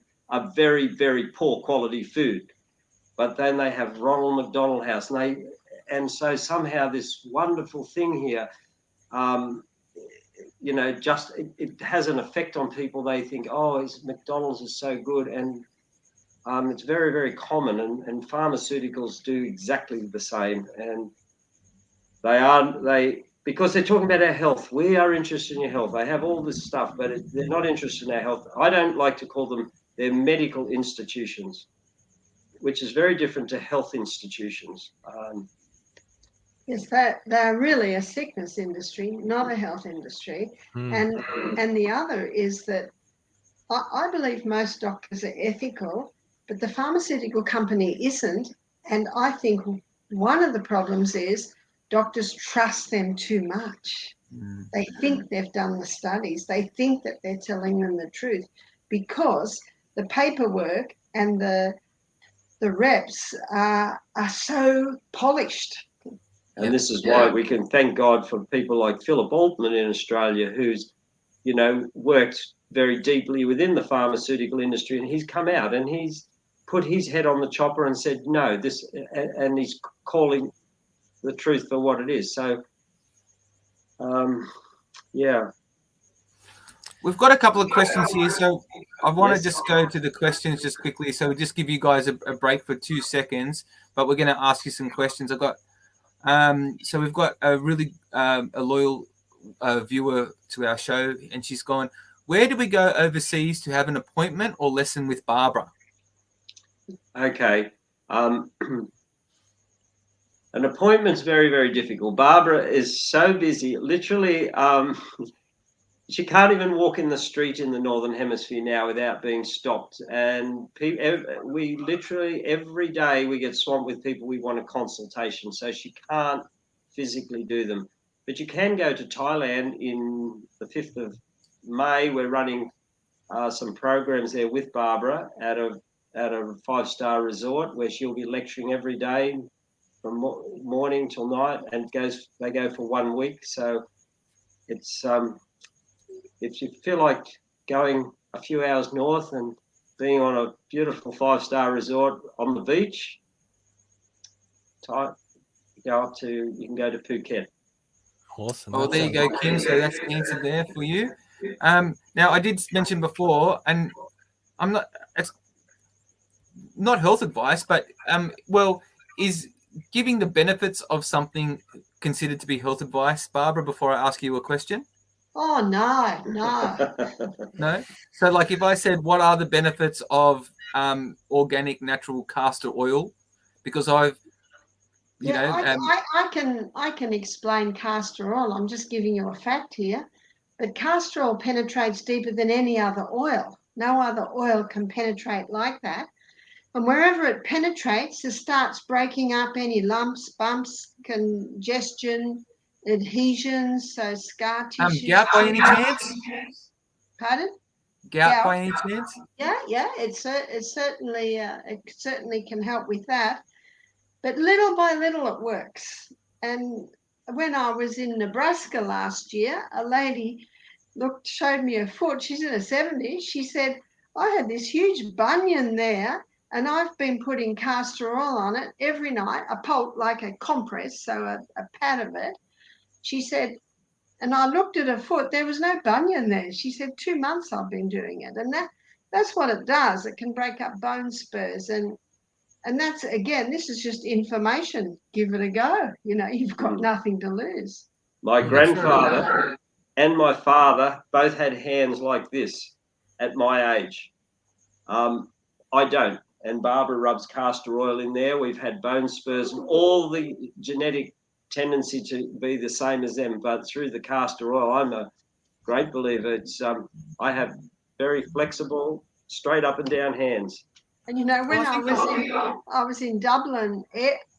very, very poor quality food. But then they have Ronald McDonald House, and so somehow this wonderful thing here, it has an effect on people. They think, McDonald's is so good, and it's very, very common, and pharmaceuticals do exactly the same, and because they're talking about our health. We are interested in your health. They have all this stuff, but they're not interested in our health. I don't like to call them, they're medical institutions, which is very different to health institutions. Yes, they're really a sickness industry, not a health industry. And the other is that I believe most doctors are ethical, but the pharmaceutical company isn't. And I think one of the problems is doctors trust them too much. They think they've done the studies. They think that they're telling them the truth because the paperwork and the reps are so polished. And this is why we can thank God for people like Philip Altman in Australia, who's, worked very deeply within the pharmaceutical industry, and he's come out and he's put his head on the chopper and said, no, this, and he's calling the truth for what it is. So, We've got a couple of questions here, so I want to just go to the questions just quickly. So we'll just give you guys a break for 2 seconds, but we're going to ask you some questions. I've got, so we've got a really a loyal viewer to our show, and she's gone, where do we go overseas to have an appointment or lesson with Barbara? Okay. An appointment's very, very difficult. Barbara is so busy. Literally, she can't even walk in the street in the Northern Hemisphere now without being stopped. And we literally every day we get swamped with people we want a consultation. So she can't physically do them. But you can go to Thailand in the 5th of May. We're running some programs there with Barbara at a 5-star resort where she'll be lecturing every day from morning till night, and they go for 1 week. So it's if you feel like going a few hours north and being on a beautiful 5-star resort on the beach, you can go to Phuket. Awesome. Well, there you go, Kim. So that's the answer there for you. Now, I did mention before, and I'm not, it's not health advice, but is giving the benefits of something considered to be health advice, Barbara, before I ask you a question? Oh, no. No? So, like, if I said, what are the benefits of organic natural castor oil? Because I can explain castor oil. I'm just giving you a fact here. But castor oil penetrates deeper than any other oil. No other oil can penetrate like that. And wherever it penetrates, it starts breaking up any lumps, bumps, congestion, adhesions, so scar tissue. Gout by any chance? Pardon? Gout by any chance? Yeah. It certainly can help with that. But little by little it works. And when I was in Nebraska last year, a lady showed me her foot. She's in her 70s. She said, I had this huge bunion there, and I've been putting castor oil on it every night, a pulp like a compress, so a pat of it. She said, and I looked at her foot, there was no bunion there. She said, 2 months I've been doing it. And that's what it does. It can break up bone spurs. And that's, again, this is just information. Give it a go. You've got nothing to lose. My grandfather and my father both had hands like this at my age. I don't. And Barbara rubs castor oil in there. We've had bone spurs and all the genetic tendency to be the same as them, but through the castor oil, I'm a great believer. It's I have very flexible, straight up and down hands. And when I was in Dublin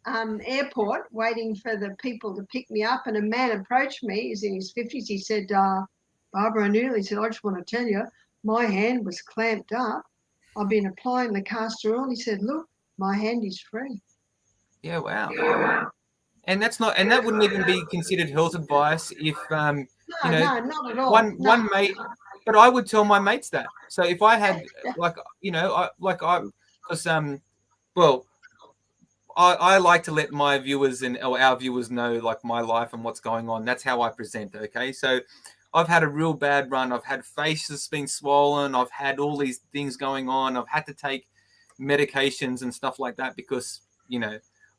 airport waiting for the people to pick me up, and a man approached me. He's in his 50s. He said, Barbara O'Neill, he said, I just want to tell you, my hand was clamped up. I've been applying the castor oil. He said, look, my hand is free. Yeah, wow. And that wouldn't even be considered health advice if no, not at all. One mate, but I would tell my mates that. So if I had I like to let my viewers or our viewers know like my life and what's going on. That's how I present. Okay, so I've had a real bad run. I've had faces being swollen. I've had all these things going on. I've had to take medications and stuff like that because,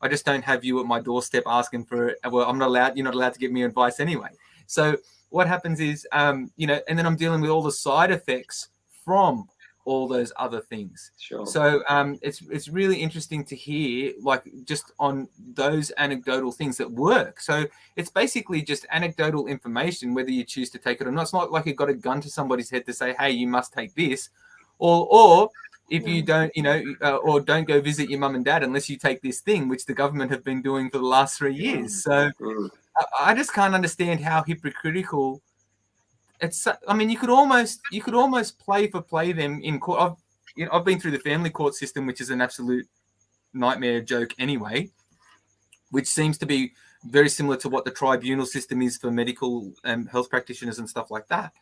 I just don't have you at my doorstep asking for it. Well, I'm not allowed. You're not allowed to give me advice anyway. So what happens is, and then I'm dealing with all the side effects from all those other things. Sure. So it's really interesting to hear, like, just on those anecdotal things that work. So it's basically just anecdotal information, whether you choose to take it or not. It's not like you've got a gun to somebody's head to say, hey, you must take this, or if you don't, or don't go visit your mum and dad unless you take this thing, which the government have been doing for the last 3 years. So I just can't understand how hypocritical it's. I mean, you could almost play them in court. I've been through the family court system, which is an absolute nightmare joke anyway, which seems to be very similar to what the tribunal system is for medical health practitioners and stuff like that.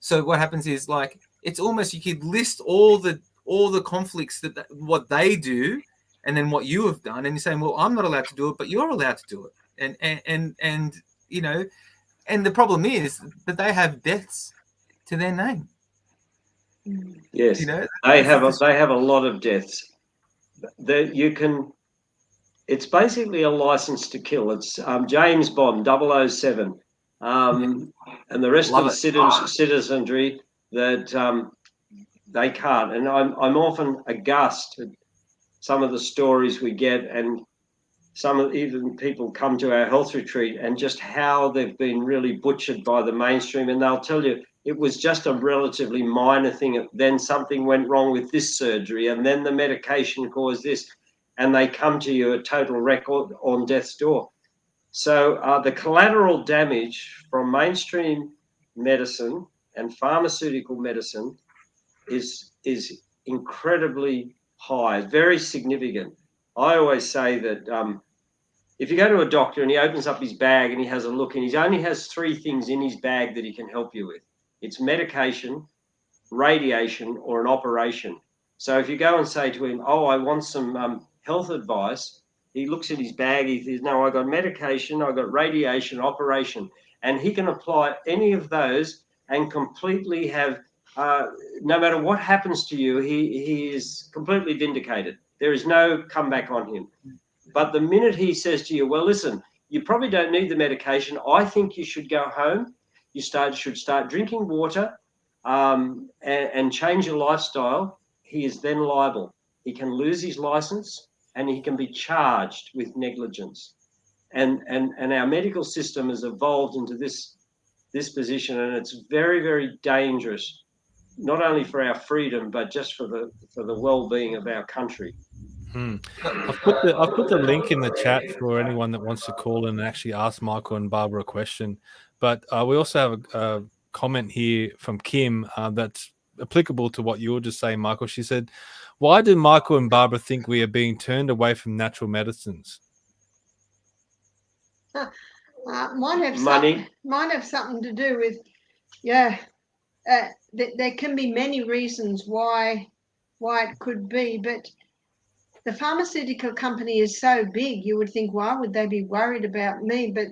So what happens is, like, it's almost, you could list all the conflicts that what they do, and then what you have done, and you're saying, well, I'm not allowed to do it, but you're allowed to do it, and the problem is that they have deaths to their name. Yes, they have a lot of deaths. It's basically a license to kill. It's James Bond 007, and the rest of the citizenry that they can't. And I'm often aghast at some of the stories we get, and even people come to our health retreat and just how they've been really butchered by the mainstream, and they'll tell you it was just a relatively minor thing. Then something went wrong with this surgery, and then the medication caused this, and they come to you a total record on death's door. So the collateral damage from mainstream medicine and pharmaceutical medicine is incredibly high, very significant. I always say that if you go to a doctor and he opens up his bag and he has a look, and he only has 3 things in his bag that he can help you with. It's medication, radiation, or an operation. So if you go and say to him, oh, I want some health advice, he looks at his bag, he says, no, I got medication, I got radiation, operation. And he can apply any of those and completely have, no matter what happens to you, he is completely vindicated. There is no comeback on him. But the minute he says to you, well, listen, you probably don't need the medication. I think you should go home. You should start drinking water and change your lifestyle. He is then liable. He can lose his license and he can be charged with negligence. And our medical system has evolved into this position, and it's very, very dangerous, not only for our freedom, but just for the well-being of our country. I've put the link in the chat for anyone that wants to call in and actually ask Michael and Barbara a question. But we also have a comment here from Kim that's applicable to what you were just saying, Michael. She said, why do Michael and Barbara think we are being turned away from natural medicines? Might have something to do with, there can be many reasons why it could be, but the pharmaceutical company is so big, you would think, why would they be worried about me? But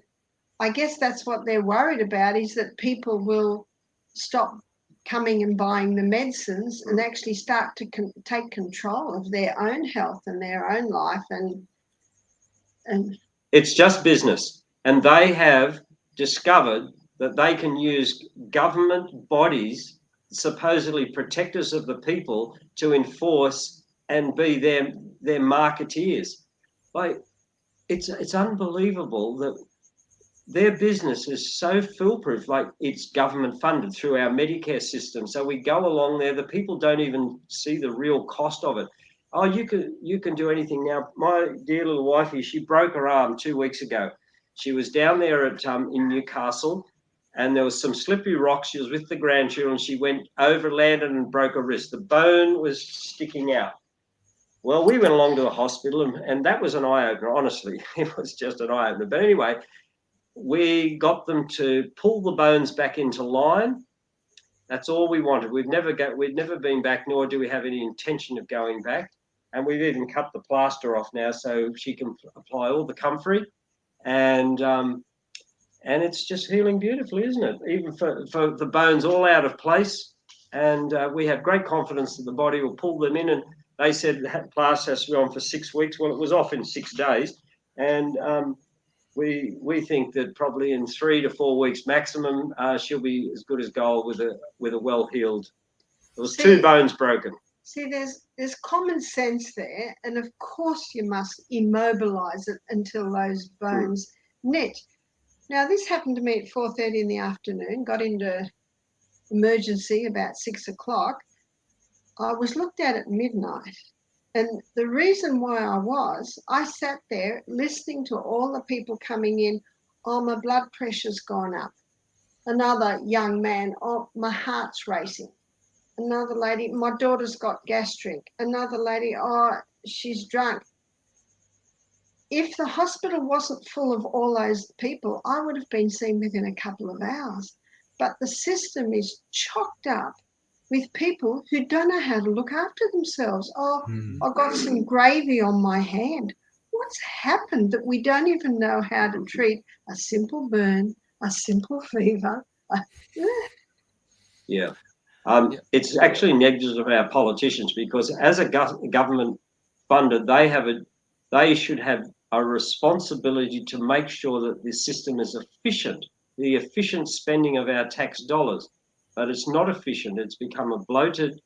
I guess that's what they're worried about, is that people will stop coming and buying the medicines and actually start to take control of their own health and their own life. And it's just business. And they have discovered that they can use government bodies, supposedly protectors of the people, to enforce and be their marketeers. Like, it's unbelievable that their business is so foolproof. Like, it's government funded through our Medicare system. So we go along there, the people don't even see the real cost of it. Oh, you can do anything now. My dear little wifey, she broke her arm 2 weeks ago. She was down there in Newcastle, and there was some slippery rocks. She was with the grandchildren. She went over, landed, and broke her wrist. The bone was sticking out. Well, we went along to the hospital, and that was an eye-opener, honestly. It was just an eye-opener. But anyway, we got them to pull the bones back into line. That's all we wanted. We'd never been back, nor do we have any intention of going back. And we've even cut the plaster off now so she can apply all the comfrey. And it's just healing beautifully, isn't it? Even for the bones all out of place. And we have great confidence that the body will pull them in. And they said that plaster has to be on for 6 weeks. Well, it was off in 6 days. And we think that probably in 3 to 4 weeks maximum, she'll be as good as gold with a well-healed. There was 2 bones broken. See, there's common sense there, and of course you must immobilize it until those bones knit. Now, this happened to me at 4:30 in the afternoon, got into emergency about 6 o'clock. I was looked at midnight, and the reason why I sat there listening to all the people coming in. Oh, my blood pressure's gone up. Another young man, oh, my heart's racing. Another lady, my daughter's got gastric. Another lady, oh, she's drunk. If the hospital wasn't full of all those people, I would have been seen within a couple of hours. But the system is chocked up with people who don't know how to look after themselves. Oh, I've got some gravy on my hand. What's happened that we don't even know how to treat a simple burn, a simple fever? Yeah. It's actually negligence of our politicians, because as a government funded, they should have a responsibility to make sure that this system is efficient, the efficient spending of our tax dollars. But it's not efficient. It's become a bloated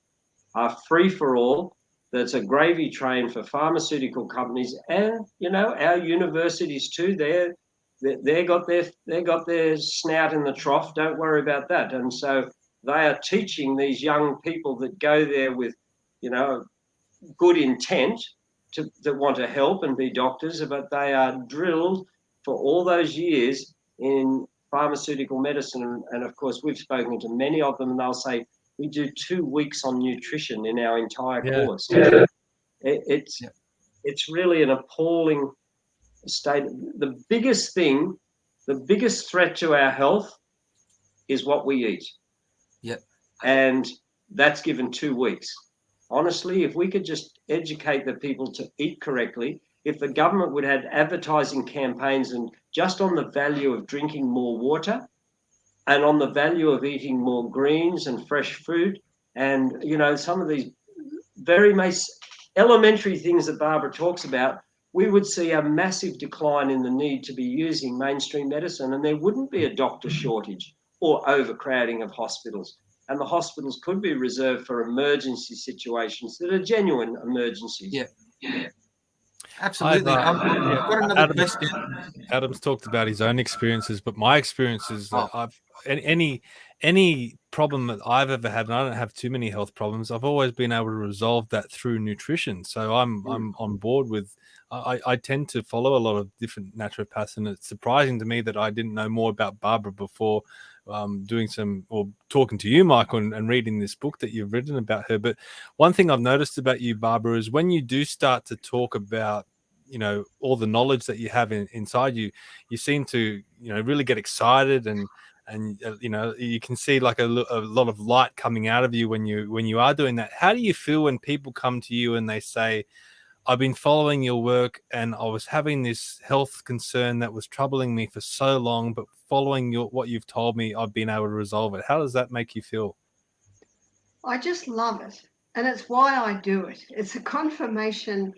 free-for-all that's a gravy train for pharmaceutical companies, and our universities too. They got their snout in the trough. Don't worry about that. And so they are teaching these young people that go there with, good intent that want to help and be doctors, but they are drilled for all those years in pharmaceutical medicine. And of course, we've spoken to many of them, and they'll say, we do 2 weeks on nutrition in our entire course. It's really an appalling state. The biggest threat to our health is what we eat. Yep. And that's given 2 weeks. Honestly, if we could just educate the people to eat correctly, if the government would have advertising campaigns and just on the value of drinking more water and on the value of eating more greens and fresh fruit and, some of these very elementary things that Barbara talks about, we would see a massive decline in the need to be using mainstream medicine, and there wouldn't be a doctor shortage or overcrowding of hospitals. And the hospitals could be reserved for emergency situations that are genuine emergencies. Yeah. Absolutely. I've got another question. Adam's talked about his own experiences, but my experiences, any problem that I've ever had, and I don't have too many health problems, I've always been able to resolve that through nutrition. So I'm on board with. I tend to follow a lot of different naturopaths, and it's surprising to me that I didn't know more about Barbara before doing some or talking to you, Michael, and reading this book that you've written about her. But one thing I've noticed about you, Barbara, is when you do start to talk about all the knowledge that you have inside you, you seem to really get excited and you can see like a lot of light coming out of you when you are doing that. How do you feel when people come to you and they say, I've been following your work and I was having this health concern that was troubling me for so long, but following what you've told me, I've been able to resolve it? How does that make you feel? I just love it. And it's why I do it. It's a confirmation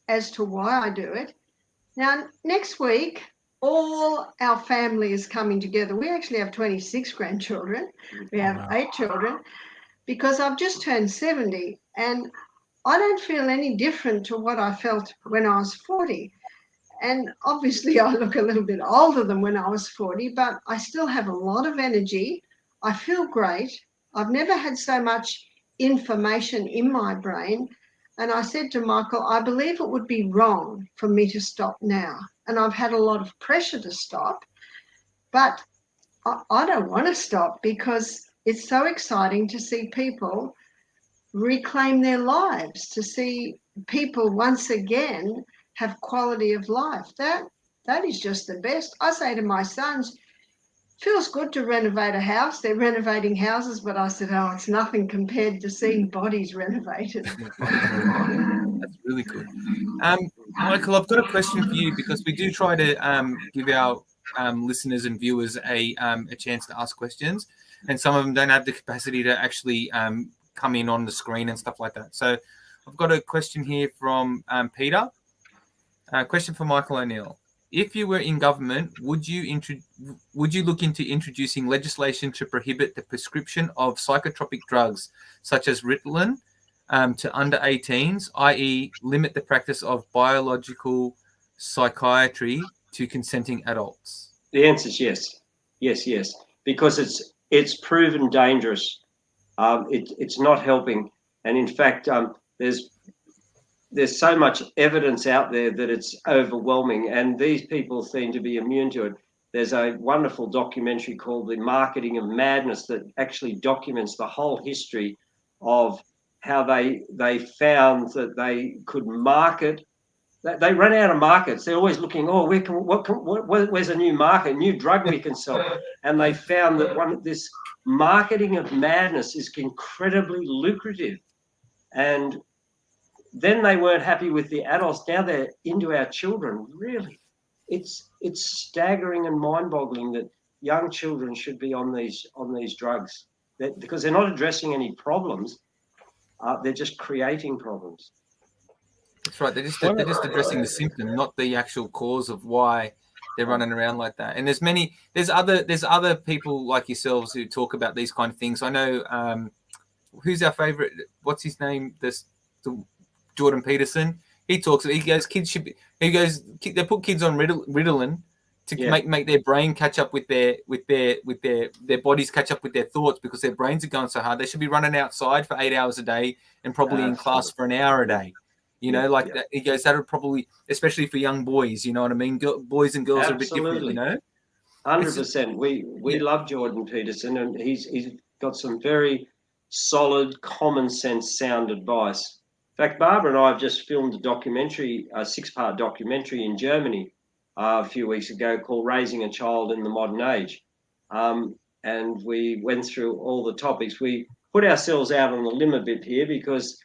as to why I do it. Now, next week, all our family is coming together. We actually have 26 grandchildren. We have 8 children because I've just turned 70 and I don't feel any different to what I felt when I was 40. And obviously I look a little bit older than when I was 40, but I still have a lot of energy. I feel great. I've never had so much information in my brain. And I said to Michael, I believe it would be wrong for me to stop now. And I've had a lot of pressure to stop, but I don't want to stop because it's so exciting to see people reclaim their lives, to see people once again have quality of life. That is just the best. I say to my sons, feels good to renovate a house. They're renovating houses, but I said, it's nothing compared to seeing bodies renovated. That's really good. Michael, I've got a question for you because we do try to give our listeners and viewers a chance to ask questions, and some of them don't have the capacity to actually come in on the screen and stuff like that. So I've got a question here from Peter. Question for Michael O'Neill. If you were in government, would you look into introducing legislation to prohibit the prescription of psychotropic drugs such as Ritalin to under 18s, i.e. limit the practice of biological psychiatry to consenting adults? The answer is yes. Yes, because it's proven dangerous. It's not helping. And in fact, there's so much evidence out there that it's overwhelming, and these people seem to be immune to it. There's a wonderful documentary called The Marketing of Madness that actually documents the whole history of how they found that they could market. They run out of markets. They're always looking, where's a new market, a new drug we can sell? And they found that this marketing of madness is incredibly lucrative. And then they weren't happy with the adults. Now they're into our children. Really, it's staggering and mind-boggling that young children should be on these drugs because they're not addressing any problems. They're just creating problems. That's right. They're just addressing the symptom, not the actual cause of why they're running around like that. And there's other people like yourselves who talk about these kind of things. I know who's our favorite. What's his name? Jordan Peterson. He talks. He goes, kids should be. He goes, they put kids on Ritalin to make their brain catch up with their bodies catch up with their thoughts, because their brains are going so hard. They should be running outside for 8 hours a day and probably in class for an hour a day. You know, that. He goes, that would probably, especially for young boys. You know what I mean? Boys and girls are a bit different. You know, 100%. We love Jordan Peterson, and he's got some very solid, common sense, sound advice. In fact, Barbara and I have just filmed a documentary, a 6-part documentary in Germany a few weeks ago called Raising a Child in the Modern Age. And we went through all the topics. We put ourselves out on the limb a bit here because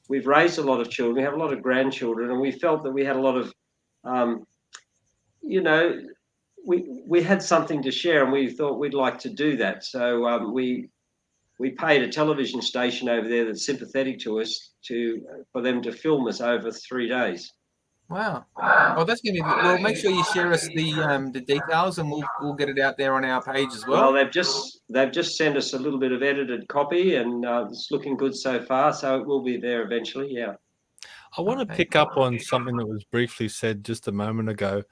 we've raised a lot of children. We have a lot of grandchildren, and we felt that we had a lot of, we had something to share, and we thought we'd like to do that. So we paid a television station over there that's sympathetic to us for them to film us over 3 days. Wow. Well, that's gonna be. Well, make sure you share us the details, and we'll get it out there on our page as well. Well, they've just sent us a little bit of edited copy, and it's looking good so far. So it will be there eventually. Yeah. I want to pick up on something that was briefly said just a moment ago.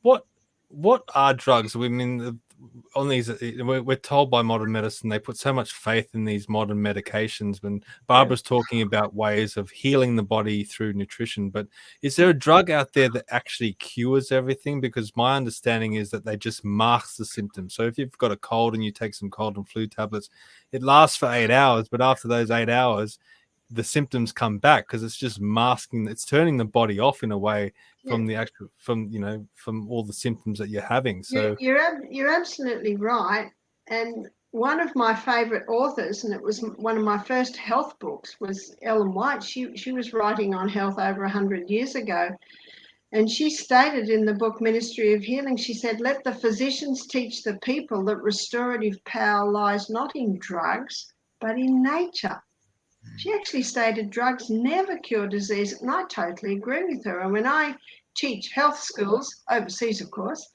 What are drugs? I mean, on these, we're told by modern medicine they put so much faith in these modern medications. When Barbara's talking about ways of healing the body through nutrition, but is there a drug out there that actually cures everything? Because my understanding is that they just mask the symptoms. So if you've got a cold and you take some cold and flu tablets, it lasts for 8 hours, but after those 8 hours, the symptoms come back because it's just masking. It's turning the body off in a way from the actual, from all the symptoms that you're having. So you're absolutely right. And one of my favorite authors, and it was one of my first health books, was Ellen White. She was writing on health over 100 years ago. And she stated in the book Ministry of Healing, she said, let the physicians teach the people that restorative power lies not in drugs, but in nature. She actually stated drugs never cure disease, and I totally agree with her. And when I teach health schools, overseas of course,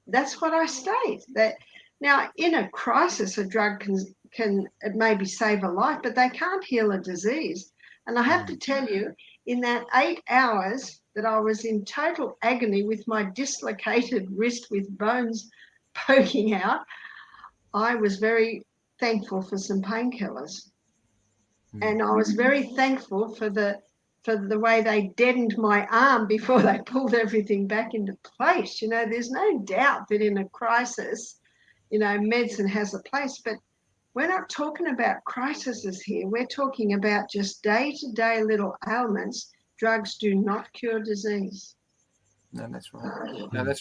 that's what I state. That now in a crisis, a drug can maybe save a life, but they can't heal a disease. And I have to tell you, in that 8 hours that I was in total agony with my dislocated wrist with bones poking out, I was very thankful for some painkillers. And I was very thankful for the way they deadened my arm before they pulled everything back into place. You know, there's no doubt that in a crisis, medicine has a place. But we're not talking about crises here. We're talking about just day-to-day little ailments. Drugs do not cure disease. No, that's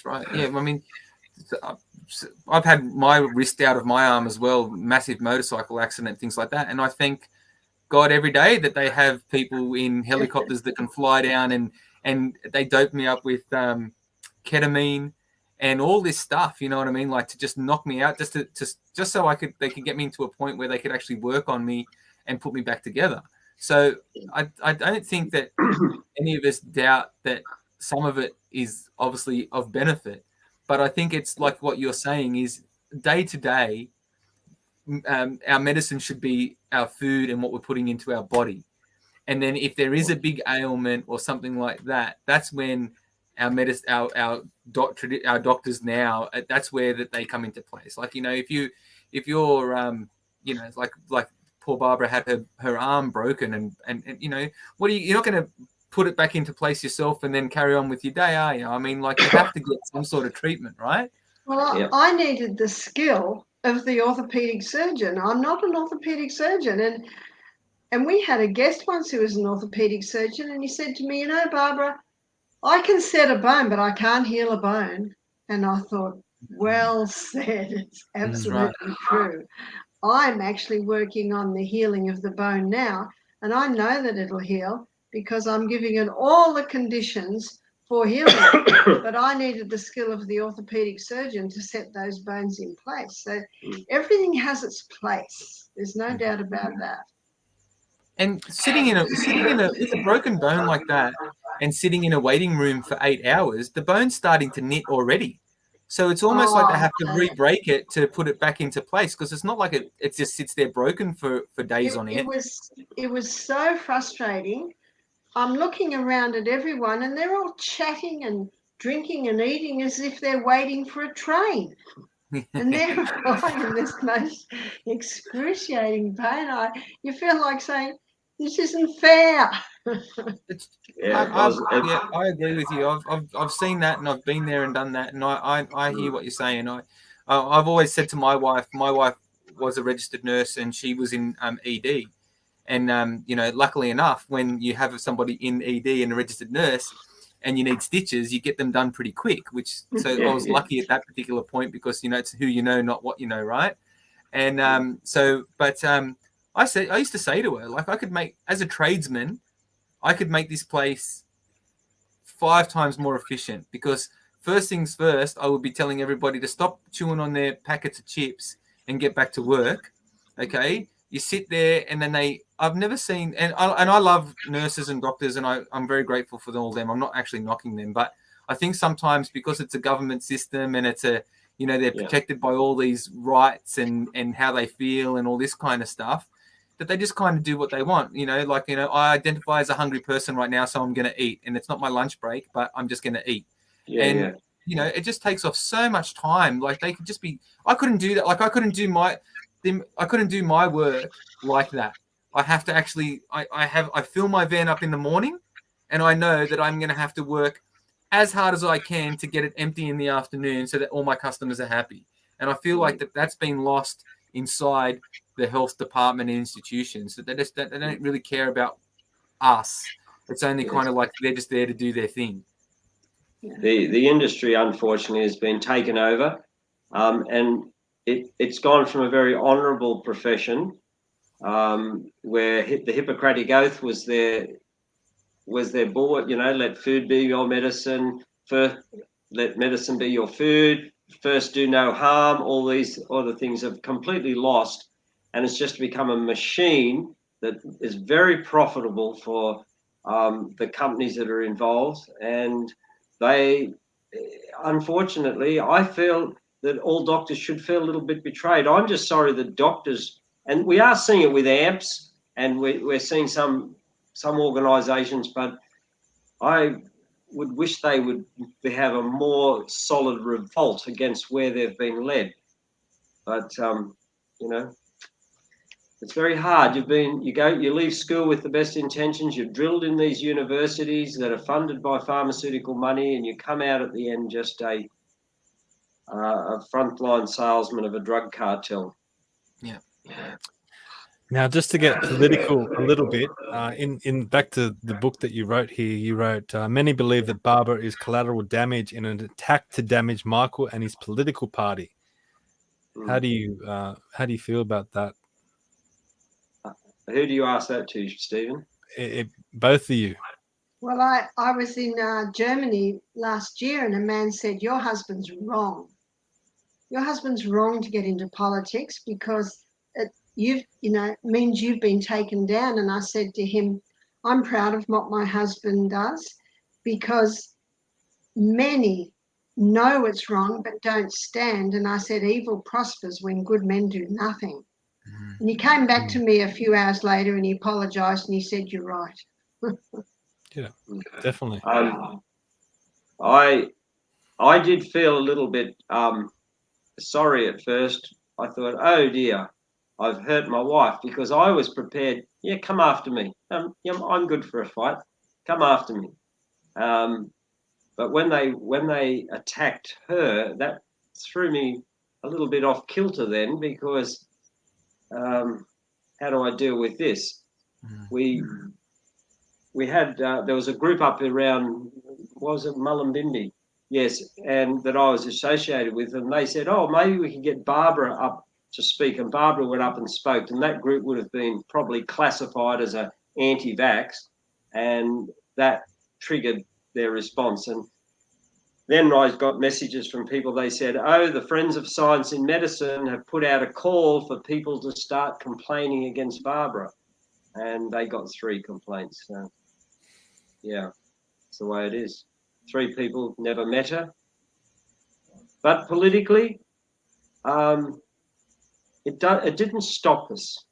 right. Yeah, I mean, I've had my wrist out of my arm as well, massive motorcycle accident, things like that. And I think God every day that they have people in helicopters that can fly down and they dope me up with ketamine and all this stuff, you know what I mean? Like to just knock me out, just so they could get me into a point where they could actually work on me and put me back together. So I don't think that any of us doubt that some of it is obviously of benefit, but I think it's like what you're saying is day to day, our medicine should be our food and what we're putting into our body. And then if there is a big ailment or something like that, that's when our doctors now, that's where that they come into place. Like, if you're like poor Barbara had her arm broken and you're not going to put it back into place yourself and then carry on with your day, are you? I mean, like, you have to get some sort of treatment, right? Well, I needed the skill of the orthopedic surgeon. I'm not an orthopedic surgeon. And we had a guest once who was an orthopedic surgeon, and he said to me, Barbara, I can set a bone, but I can't heal a bone. And I thought, well said. It's absolutely true. I'm actually working on the healing of the bone now, and I know that it'll heal because I'm giving it all the conditions for healing. But I needed the skill of the orthopedic surgeon to set those bones in place. So everything has its place. There's no doubt about that. And sitting in with a broken bone like that and sitting in a waiting room for 8 hours, the bone's starting to knit already. So it's almost like they have to re-break it to put it back into place, because it's not like it just sits there broken for days on end. It was so frustrating I'm looking around at everyone and they're all chatting and drinking and eating as if they're waiting for a train. And they're lying in this most excruciating pain. You feel like saying, this isn't fair. I agree with you. I've seen that, and I've been there and done that, and I hear what you're saying. I've always said to my wife was a registered nurse, and she was in ED, and luckily enough, when you have somebody in ED and a registered nurse, and you need stitches, you get them done pretty quick. I was lucky at that particular point because it's who you know, not what you know, right? And I used to say to her, like, I could make, as a tradesman, I could make this place 5 times more efficient, because first things first, I would be telling everybody to stop chewing on their packets of chips and get back to work. Okay, you sit there, and then I've never seen, and I love nurses and doctors, and I'm very grateful for all of them. I'm not actually knocking them, but I think sometimes because it's a government system and it's they're protected by all these rights and how they feel and all this kind of stuff, that they just kind of do what they want. I identify as a hungry person right now, so I'm going to eat, and it's not my lunch break, but I'm just going to eat. It just takes off so much time. Like, they could just be, I couldn't do that. Like, I couldn't do my work like that. I have to actually, I fill my van up in the morning, and I know that I'm going to have to work as hard as I can to get it empty in the afternoon so that all my customers are happy. And I feel like that's been lost inside the health department and institutions, that they don't really care about us. It's only kind of like they're just there to do their thing. The industry, unfortunately, has been taken over, and it's gone from a very honourable profession, where the Hippocratic Oath was their bullet. Let food be your medicine. First, let medicine be your food. First, do no harm. All these other things have completely lost, and it's just become a machine that is very profitable for the companies that are involved. And they, unfortunately, I feel that all doctors should feel a little bit betrayed. I'm just sorry that doctors, and we are seeing it with AMPS, and we're seeing some organisations, but I would wish they would have a more solid revolt against where they've been led. But it's very hard. You leave school with the best intentions. You're drilled in these universities that are funded by pharmaceutical money, and you come out at the end just a frontline salesman of a drug cartel. Yeah. Now, just to get political a little bit, in back to the book that you wrote here, you wrote, many believe that Barbara is collateral damage in an attack to damage Michael and his political party. How do you feel about that? Who do you ask that to, Stephen? Both of you. Well, I was in Germany last year, and a man said, your husband's wrong. Your husband's wrong to get into politics because means you've been taken down. And I said to him, I'm proud of what my husband does, because many know it's wrong but don't stand. And I said, evil prospers when good men do nothing. And he came back to me a few hours later and he apologised and he said, you're right. Yeah, definitely. I did feel a little bit sorry at first. I thought, oh dear, I've hurt my wife, because I was prepared. Yeah, come after me. I'm good for a fight. Come after me. But when they attacked her, that threw me a little bit off kilter then, because how do I deal with this? We had there was a group up around, was it Mullumbimby? Yes, and that I was associated with, and they said, oh, maybe we can get Barbara up to speak, and Barbara went up and spoke, and that group would have been probably classified as an anti-vax, and that triggered their response. And then I got messages from people. They said, oh, the Friends of Science in Medicine have put out a call for people to start complaining against Barbara, and they got 3 complaints. So yeah, it's the way it is. 3 people never met her. But politically, it didn't stop us.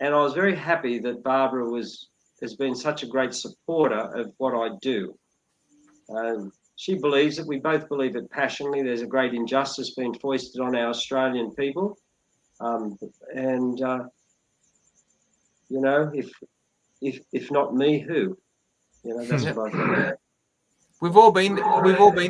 And I was very happy that Barbara was has been such a great supporter of what I do. She believes it. We both believe it passionately. There's a great injustice being foisted on our Australian people, you know, if not me, who? You know, that's what I think. We've all been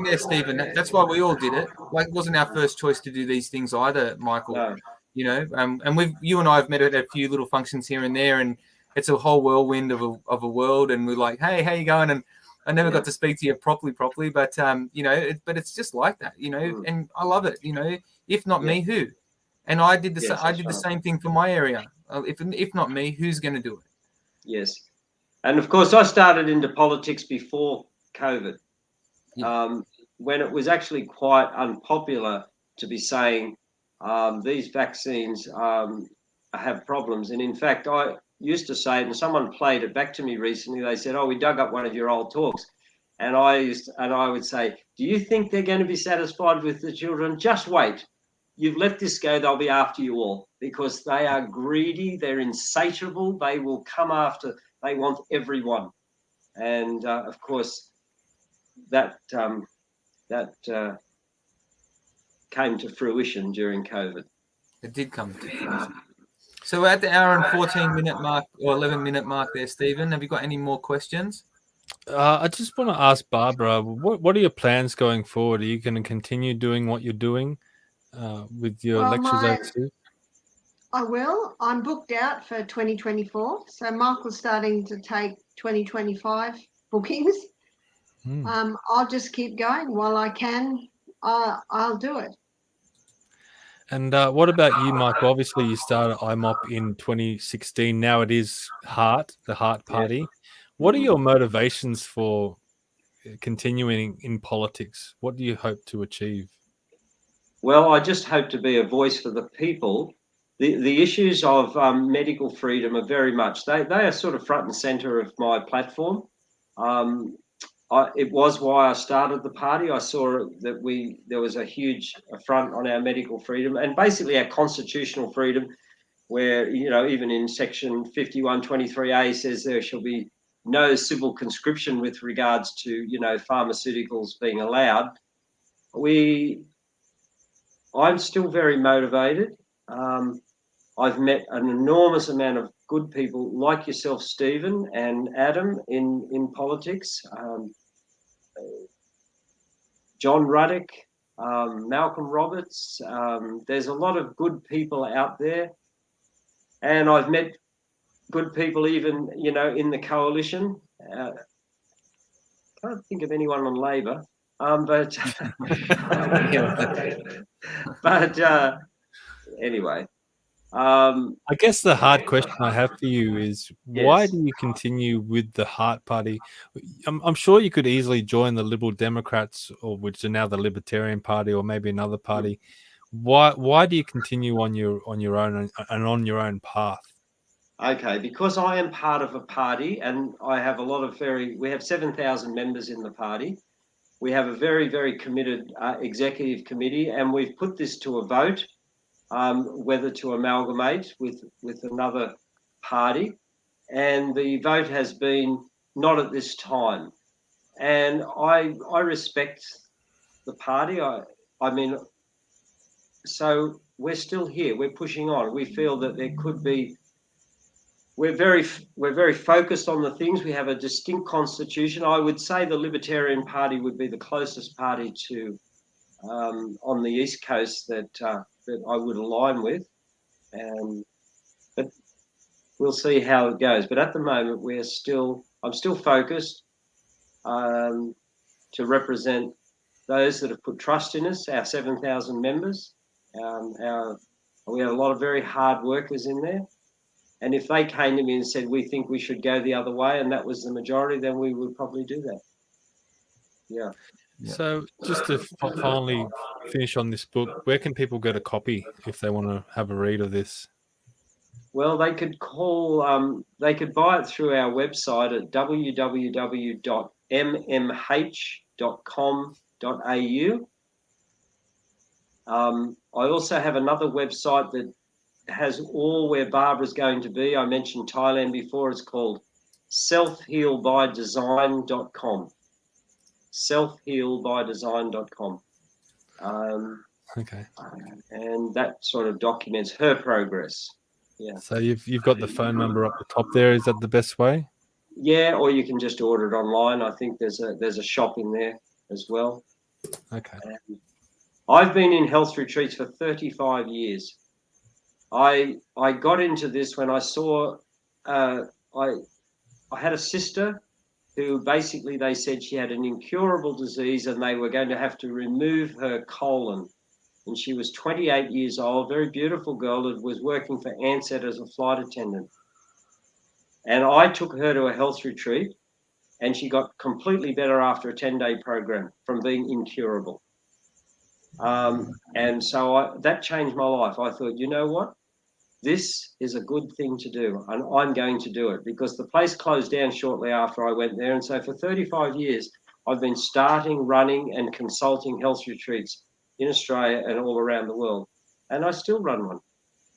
there, Stephen. That's why we all did it. Like, it wasn't our first choice to do these things either, Michael. No. You know, and you and I have met at a few little functions here and there, and it's a whole whirlwind of a world. And we're like, hey, how you going? And I never got to speak to you properly, but you know, but it's just like that, you know, and I love it. You know, if not me, who? And I did the same thing for my area. If not me, who's going to do it? Yes, and of course, I started into politics before COVID, when it was actually quite unpopular to be saying these vaccines have problems. And in fact, I used to say it, and someone played it back to me recently. They said, "Oh, we dug up one of your old talks," and I would say, "Do you think they're going to be satisfied with the children? Just wait. You've let this go. They'll be after you all, because they are greedy. They're insatiable. They will come after. They want everyone." And of course, that came to fruition during COVID. It did come to fruition. So we're at the hour and 14-minute mark, or 11-minute mark there, Stephen. Have you got any more questions? I just want to ask Barbara, what are your plans going forward? Are you going to continue doing what you're doing with your lectures overseas? I will. I'm booked out for 2024. So Michael's starting to take 2025 bookings. I'll just keep going while I can. I'll do it. And what about you, Michael? Obviously, you started IMOP in 2016. Now it is the Heart Party. What are your motivations for continuing in politics? What do you hope to achieve? Well, I just hope to be a voice for the people. The issues of medical freedom are very much, they are sort of front and center of my platform. It was why I started the party. I saw that there was a huge affront on our medical freedom and basically our constitutional freedom, where, you know, even in section 5123A says there shall be no civil conscription with regards to, you know, pharmaceuticals being allowed. I'm still very motivated. I've met an enormous amount of good people like yourself, Stephen and Adam, in politics. John Ruddock, Malcolm Roberts. There's a lot of good people out there, and I've met good people even, you know, in the coalition. Can't think of anyone on Labor, but anyway. I guess the hard question I have for you is, why do you continue with the Heart Party? I'm sure you could easily join the Liberal Democrats, or which are now the Libertarian Party, or maybe another party. Why do you continue on your own and on your own path? Okay, because I am part of a party, and I have a lot of we have 7,000 members in the party. We have a very, very committed executive committee, and we've put this to a vote, whether to amalgamate with another party. And the vote has been not at this time. And I respect the party. I mean, so we're still here. We're pushing on. We feel that there could be. We're very focused on the things. We have a distinct constitution. I would say the Libertarian Party would be the closest party to on the East Coast that I would align with, but we'll see how it goes. But at the moment, I'm still focused to represent those that have put trust in us, our 7,000 members. We have a lot of very hard workers in there. And if they came to me and said, we think we should go the other way, and that was the majority, then we would probably do that. Yeah. So just to finally finish on this book, where can people get a copy if they want to have a read of this? Well, they could they could buy it through our website at www.mmh.com.au. I also have another website that has all where Barbara's going to be. I mentioned Thailand before. It's called selfhealbydesign.com. Selfhealbydesign.com. Okay. And that sort of documents her progress. Yeah. So you've got the phone number up the top there. Is that the best way? Yeah, or you can just order it online. I think there's a shop in there as well. Okay. And I've been in health retreats for 35 years. I got into this when I saw I had a sister who basically they said she had an incurable disease and they were going to have to remove her colon. And she was 28 years old, very beautiful girl that was working for Ansett as a flight attendant. And I took her to a health retreat and she got completely better after a 10-day program from being incurable. And so that changed my life. I thought, you know what? This is a good thing to do, and I'm going to do it, because the place closed down shortly after I went there. And so for 35 years, I've been starting, running, and consulting health retreats in Australia and all around the world. And I still run one.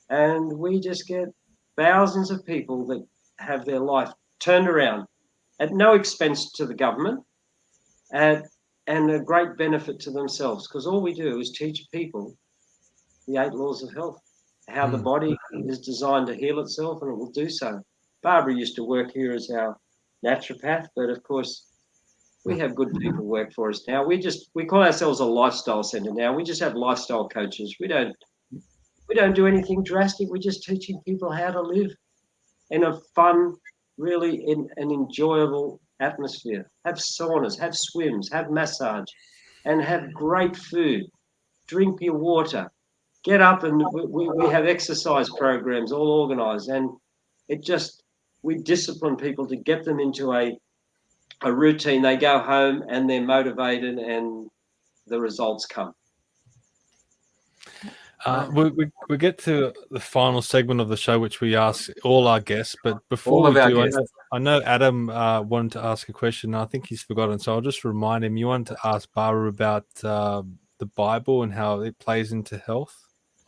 And we just get thousands of people that have their life turned around at no expense to the government and a great benefit to themselves, because all we do is teach people the 8 laws of health, how the body is designed to heal itself, and it will do so. Barbara used to work here as our naturopath, but of course we have good people work for us now. We call ourselves a lifestyle centre now. We just have lifestyle coaches. We don't do anything drastic. We're just teaching people how to live in a fun, really in an enjoyable atmosphere. Have saunas, have swims, have massage, and have great food. Drink your water. Get up, and we have exercise programs all organised, and we discipline people to get them into a routine. They go home and they're motivated, and the results come. We get to the final segment of the show, which we ask all our guests. But before we do, I know Adam wanted to ask a question. I think he's forgotten, so I'll just remind him. You wanted to ask Barbara about the Bible and how it plays into health,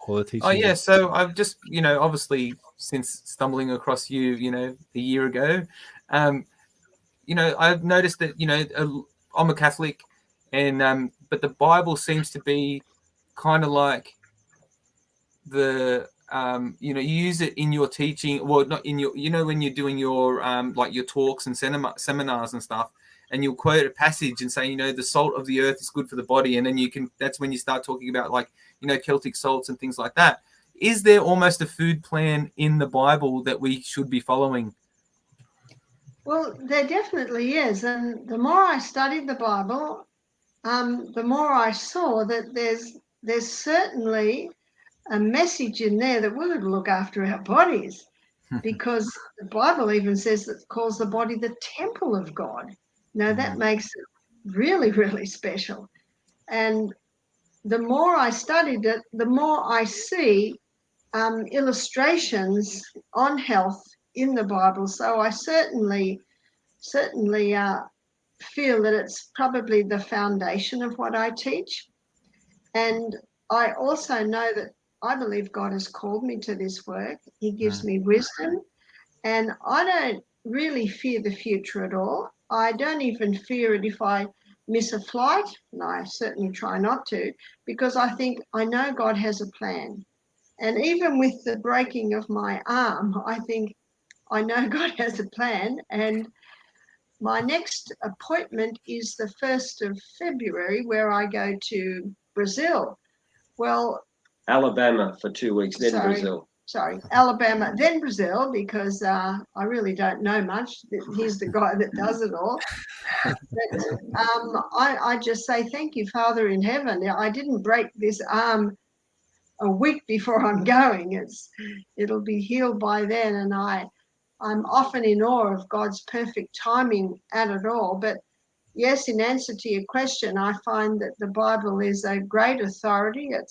or the teaching. Oh yeah, so I've just obviously since stumbling across you, a year ago, I've noticed that I'm a Catholic, and but the Bible seems to be kind of like the you use it in your teaching, well, not in your when you're doing your like your talks and seminars and stuff, and you'll quote a passage and say the salt of the earth is good for the body, and then that's when you start talking about like Celtic salts and things like that. Is there almost a food plan in the Bible that we should be following? Well, there definitely is, and the more I studied the Bible, the more I saw that there's certainly a message in there that we're going to look after our bodies, because the Bible even says that calls the body the temple of God. Now that makes it really, really special. And the more I studied it, the more I see illustrations on health in the Bible. So I certainly feel that it's probably the foundation of what I teach. And I also know that I believe God has called me to this work. He gives me wisdom, and I don't really fear the future at all. I don't even fear it if I miss a flight, and I certainly try not to, because I think I know God has a plan. And even with the breaking of my arm, I think I know God has a plan. And my next appointment is the 1st of February, where I go to Brazil. Well, Alabama for 2 weeks, then Brazil. Sorry, Alabama, then Brazil, because I really don't know much. He's the guy that does it all. But I just say thank you, Father in heaven. I didn't break this arm a week before I'm going. It'll be healed by then, and I'm often in awe of God's perfect timing at it all. But yes, in answer to your question, I find that the Bible is a great authority. It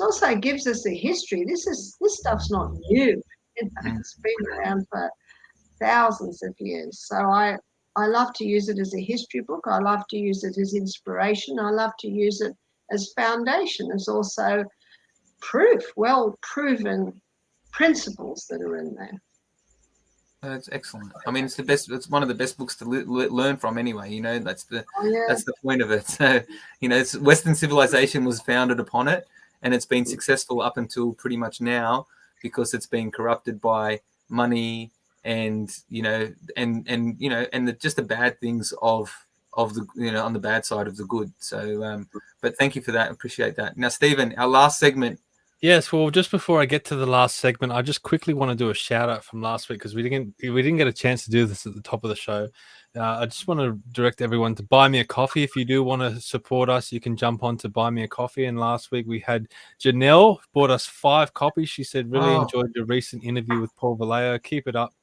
also gives us a history. This stuff's not new. It's been around for thousands of years. So I love to use it as a history book. I love to use it as inspiration. I love to use it as foundation, as also proof, well-proven principles that are in there. That's excellent. I mean, it's the best. It's one of the best books to learn from, anyway. You know, that's the point of it. So, you know, Western civilization was founded upon it, and it's been successful up until pretty much now because it's been corrupted by money and just the bad things of the, you know, on the bad side of the good. So, but thank you for that. Appreciate that. Now, Stephen, our last segment. Yes, well, just before I get to the last segment, I just quickly want to do a shout out from last week because we didn't get a chance to do this at the top of the show. I just want to direct everyone to buy me a coffee. If you do want to support us, you can jump on to buy me a coffee. And last week we had Janelle bought us 5 copies. She said really enjoyed the recent interview with Paul Vallejo. Keep it up.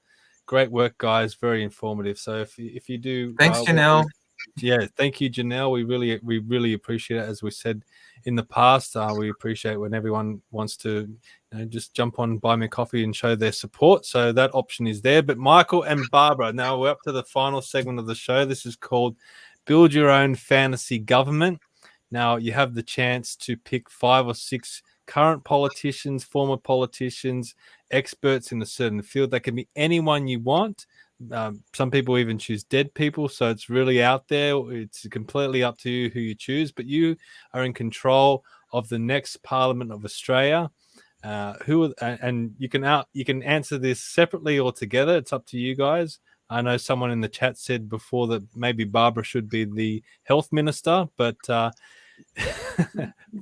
Great work, guys. Very informative. So if you do, thanks, Janelle. Yeah, thank you, Janelle. We really appreciate it. As we said in the past, we appreciate when everyone wants to, you know, just jump on, buy me a coffee and show their support. So that option is there. But Michael and Barbara, now we're up to the final segment of the show. This is called Build Your Own Fantasy Government. Now you have the chance to pick 5 or 6 current politicians, former politicians, experts in a certain field. That can be anyone you want. Some people even choose dead people, so it's really out there. It's completely up to you who you choose, but you are in control of the next Parliament of Australia. And you can answer this separately or together. It's up to you guys. I know someone in the chat said before that maybe Barbara should be the health minister, but 5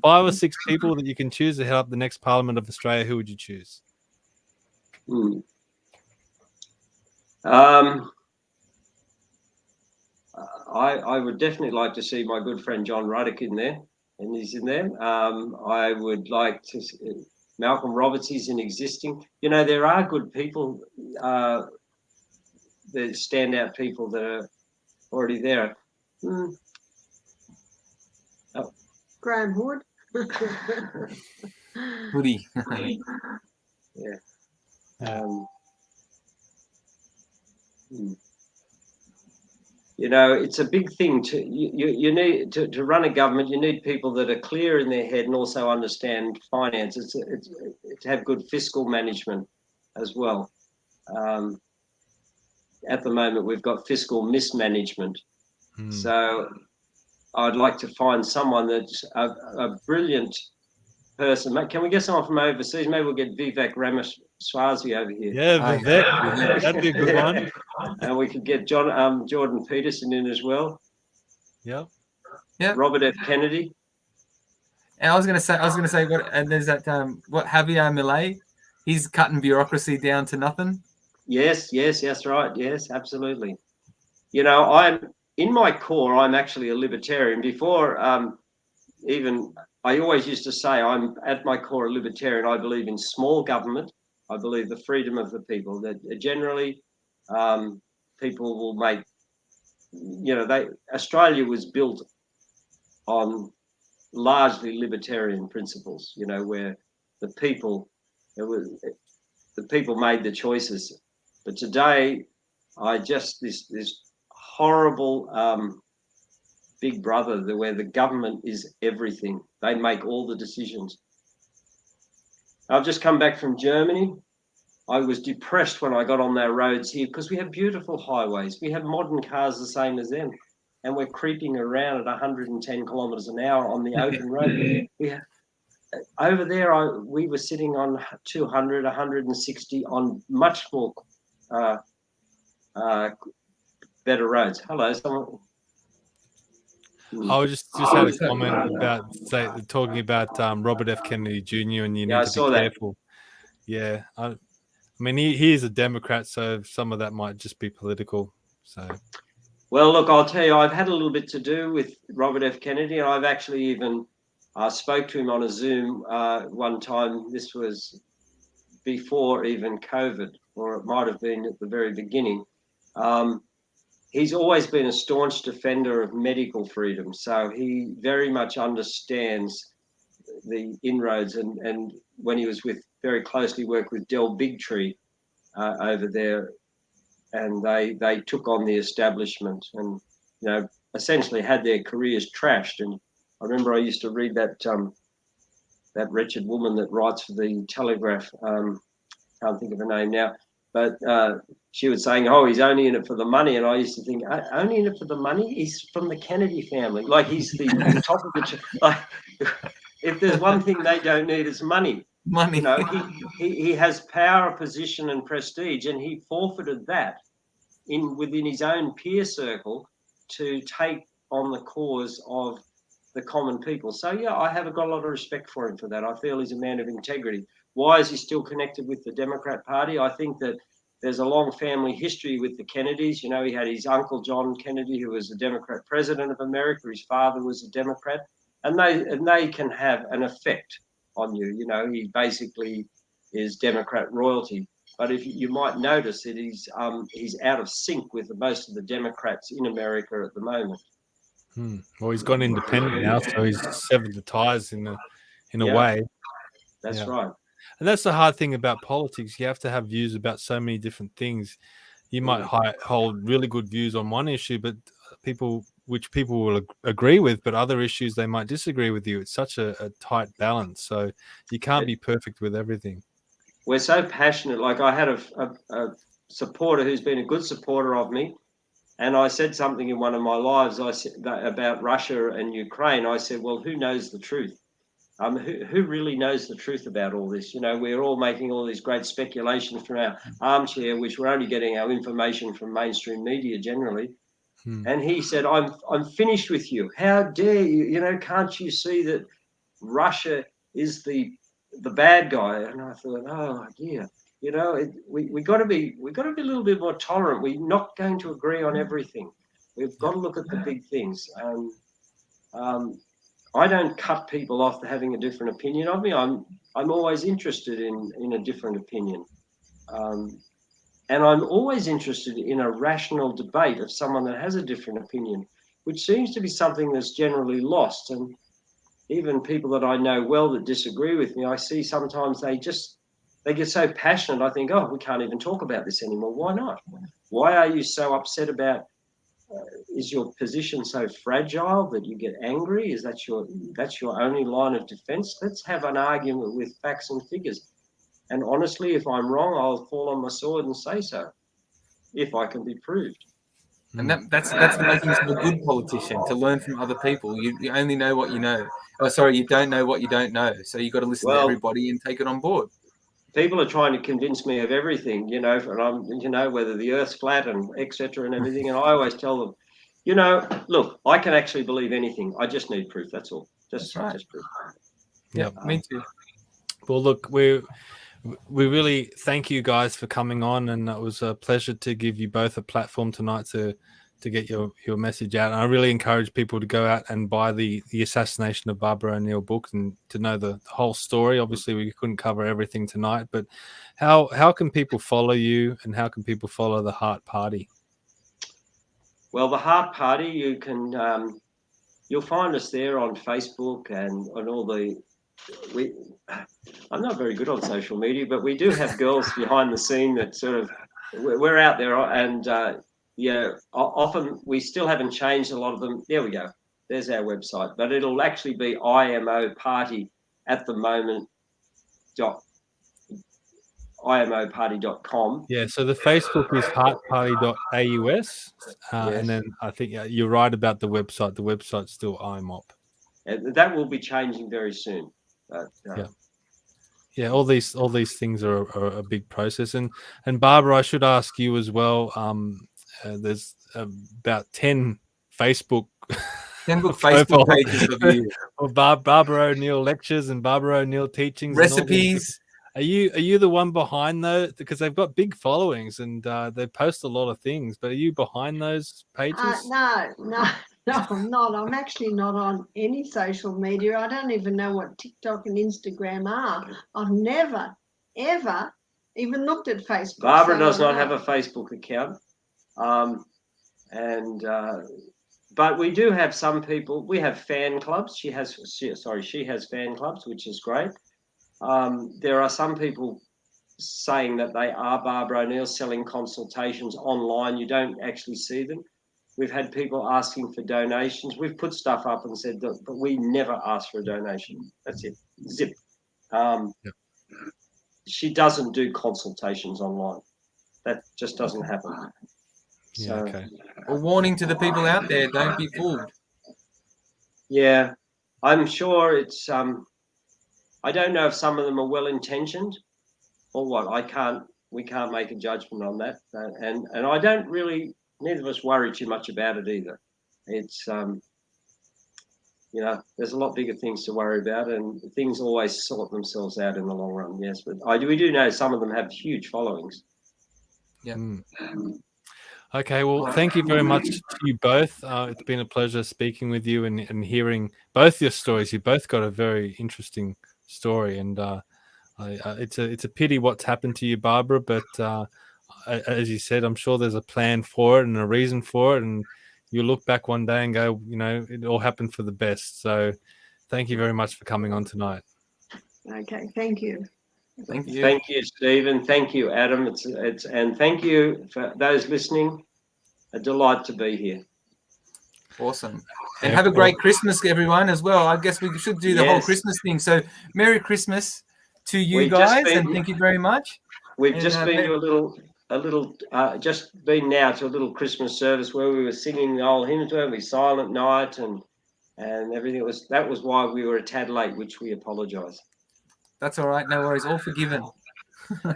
or 6 people that you can choose to head up the next Parliament of Australia. Who would you choose? I would definitely like to see my good friend John Ruddock in there, and he's in there. I would like to see Malcolm Roberts. He's in existing. You know, there are good people, the standout people that are already there. Graham Hood. Hoodie. Yeah. You know, it's a big thing to you need to run a government. You need people that are clear in their head and also understand finance. It's to have good fiscal management as well. At the moment, we've got fiscal mismanagement. So I'd like to find someone that's a brilliant person. Can we get someone from overseas? Maybe we'll get Vivek Ramaswamy over here. Yeah, Vivek. That'd be a good one. And we could get Jordan Peterson in as well. Yeah. Robert F. Kennedy. And I was gonna say what, and there's that Javier Milei. He's cutting bureaucracy down to nothing. Yes, that's right. Yes, absolutely. You know, I'm in my core, I'm actually a libertarian. Before even I always used to say I'm at my core a libertarian. I believe in small government. I believe the freedom of the people, that generally people will make, you know, Australia was built on largely libertarian principles, you know, where the people made the choices. But today, this horrible big brother where the government is everything. They make all the decisions. I've just come back from Germany. I was depressed when I got on their roads here because we have beautiful highways. We have modern cars the same as them. And we're creeping around at 110 kilometers an hour on the open road. Over there, we were sitting on 200, 160 on much more better roads. Hello, someone. I was just had a comment about talking about Robert F. Kennedy Jr. and you need to be careful. Yeah, I mean he is a Democrat, so some of that might just be political. So, well, look, I'll tell you, I've had a little bit to do with Robert F. Kennedy, and I've actually even spoke to him on a Zoom one time. This was before even COVID, or it might have been at the very beginning. He's always been a staunch defender of medical freedom, so he very much understands the inroads. And when he was very closely worked with Del Bigtree over there, and they took on the establishment and, you know, essentially had their careers trashed. And I remember I used to read that wretched woman that writes for the Telegraph. Can't think of her name now. But she was saying, "Oh, he's only in it for the money," and I used to think, "Only in it for the money? He's from the Kennedy family. Like he's the top of the like." If there's one thing they don't need, it's money. Money. You know, he has power, position, and prestige, and he forfeited that within his own peer circle to take on the cause of the common people. So yeah, I have got a lot of respect for him for that. I feel he's a man of integrity. Why is he still connected with the Democrat Party? I think that there's a long family history with the Kennedys. You know, he had his uncle John Kennedy, who was the Democrat president of America. His father was a Democrat, and they can have an effect on you. You know, he basically is Democrat royalty. But if you might notice that he's out of sync with most of the Democrats in America at the moment. Well, he's gone independent now, so he's severed the ties in a way. That's right. And that's the hard thing about politics. You have to have views about so many different things. You might hold really good views on one issue, but people will agree with, but other issues they might disagree with you. It's such a tight balance. So you can't be perfect with everything. We're so passionate. Like I had a supporter who's been a good supporter of me. And I said something in one of my lives. I said about Russia and Ukraine. I said, well, who knows the truth? Who really knows the truth about all this? You know, we're all making all these great speculations from our armchair, which we're only getting our information from mainstream media generally. And he said, I'm finished with you. How dare you? You know, can't you see that Russia is the bad guy? And I thought, oh dear. You know, we got to be a little bit more tolerant. We're not going to agree on everything. We've got to look at the big things. I don't cut people off for having a different opinion of me. I'm always interested in a different opinion, and I'm always interested in a rational debate of someone that has a different opinion, which seems to be something that's generally lost. And even people that I know well that disagree with me, I see sometimes they get so passionate. I think, oh, we can't even talk about this anymore. Why not? Why are you so upset about? Is your position so fragile that you get angry? Is that's your only line of defense? Let's have an argument with facts and figures. And honestly, if I'm wrong, I'll fall on my sword and say so, if I can be proved. And that's making you a good politician, to learn from other people. You only know what you know. Oh, sorry, you don't know what you don't know. So you got to listen to everybody and take it on board. People are trying to convince me of everything, you know, and I'm, you know, whether the Earth's flat and etc. and everything. And I always tell them, you know, look, I can actually believe anything. I just need proof. That's all. Just proof. Yeah, me too. Well, look, we really thank you guys for coming on, and it was a pleasure to give you both a platform tonight to get your message out. And I really encourage people to go out and buy the Assassination of Barbara O'Neill book and to know the whole story. Obviously, we couldn't cover everything tonight, but how can people follow you, and how can people follow the Heart Party? Well, the Heart Party, you can you'll find us there on Facebook and on all the. I'm not very good on social media, but we do have girls behind the scene that sort of we're out there and. Yeah, often we still haven't changed a lot of them. There we go. There's our website, but it'll actually be IMOparty at the moment. IMOparty.com. Yeah, so the Facebook is heartparty.aus, and then I think you're right about the website. The website's still IMOP. And that will be changing very soon. But, yeah, all these things are a big process. And Barbara, I should ask you as well. There's about 10 Facebook pages of you. Barbara O'Neill lectures and Barbara O'Neill teachings, recipes. Are you the one behind those? Because they've got big followings and they post a lot of things. But are you behind those pages? No, I'm not. I'm actually not on any social media. I don't even know what TikTok and Instagram are. I've never, ever even looked at Facebook. Barbara does not have a Facebook account. But we do have some people. We have fan clubs. She has fan clubs, which is great. There are some people saying that they are Barbara O'Neill selling consultations online. You don't actually see them. We've had people asking for donations. We've put stuff up and said that, but we never ask for a donation. That's it. Zip. She doesn't do consultations online. That just doesn't happen. Yeah, So, okay. A warning to the people out there: don't be fooled. yeah, I'm sure it's. I don't know if some of them are well intentioned or what. We can't make a judgment on that, and I don't really. Neither of us worry too much about it either. It's there's a lot bigger things to worry about, and things always sort themselves out in the long run. Yes, but we do know some of them have huge followings. Yeah. Okay, well, thank you very much to you both. It's been a pleasure speaking with you and hearing both your stories. You both got a very interesting story, and it's a pity what's happened to you, Barbara. But as you said, I'm sure there's a plan for it and a reason for it, and you'll look back one day and go, it all happened for the best. So, thank you very much for coming on tonight. Okay, thank you. Thank you. Thank you, Stephen. Thank you, Adam. And thank you for those listening. A delight to be here. Awesome. And have a great Christmas, everyone, as well. I guess we should do the whole Christmas thing. So, Merry Christmas to you guys, and thank you very much. We've just been to just been now to a little Christmas service where we were singing the old hymns, weren't we? Silent Night and everything. That was why we were a tad late, which we apologise. That's all right. No worries. All forgiven.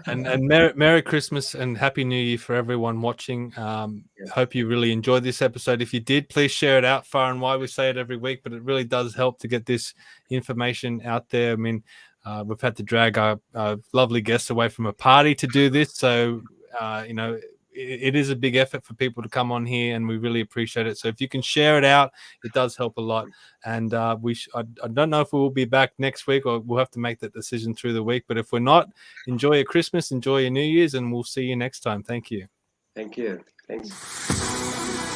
and Merry Christmas and Happy New Year for everyone watching. Hope you really enjoyed this episode. If you did, please share it out far and wide. We say it every week, but it really does help to get this information out there. I mean, we've had to drag our lovely guests away from a party to do this. So, it is a big effort for people to come on here, and we really appreciate it. So if you can share it out, it does help a lot. And I don't know if we will be back next week, or we'll have to make that decision through the week. But if we're not, enjoy your Christmas, enjoy your New Year's, and we'll see you next time. Thank you. Thank you. Thanks.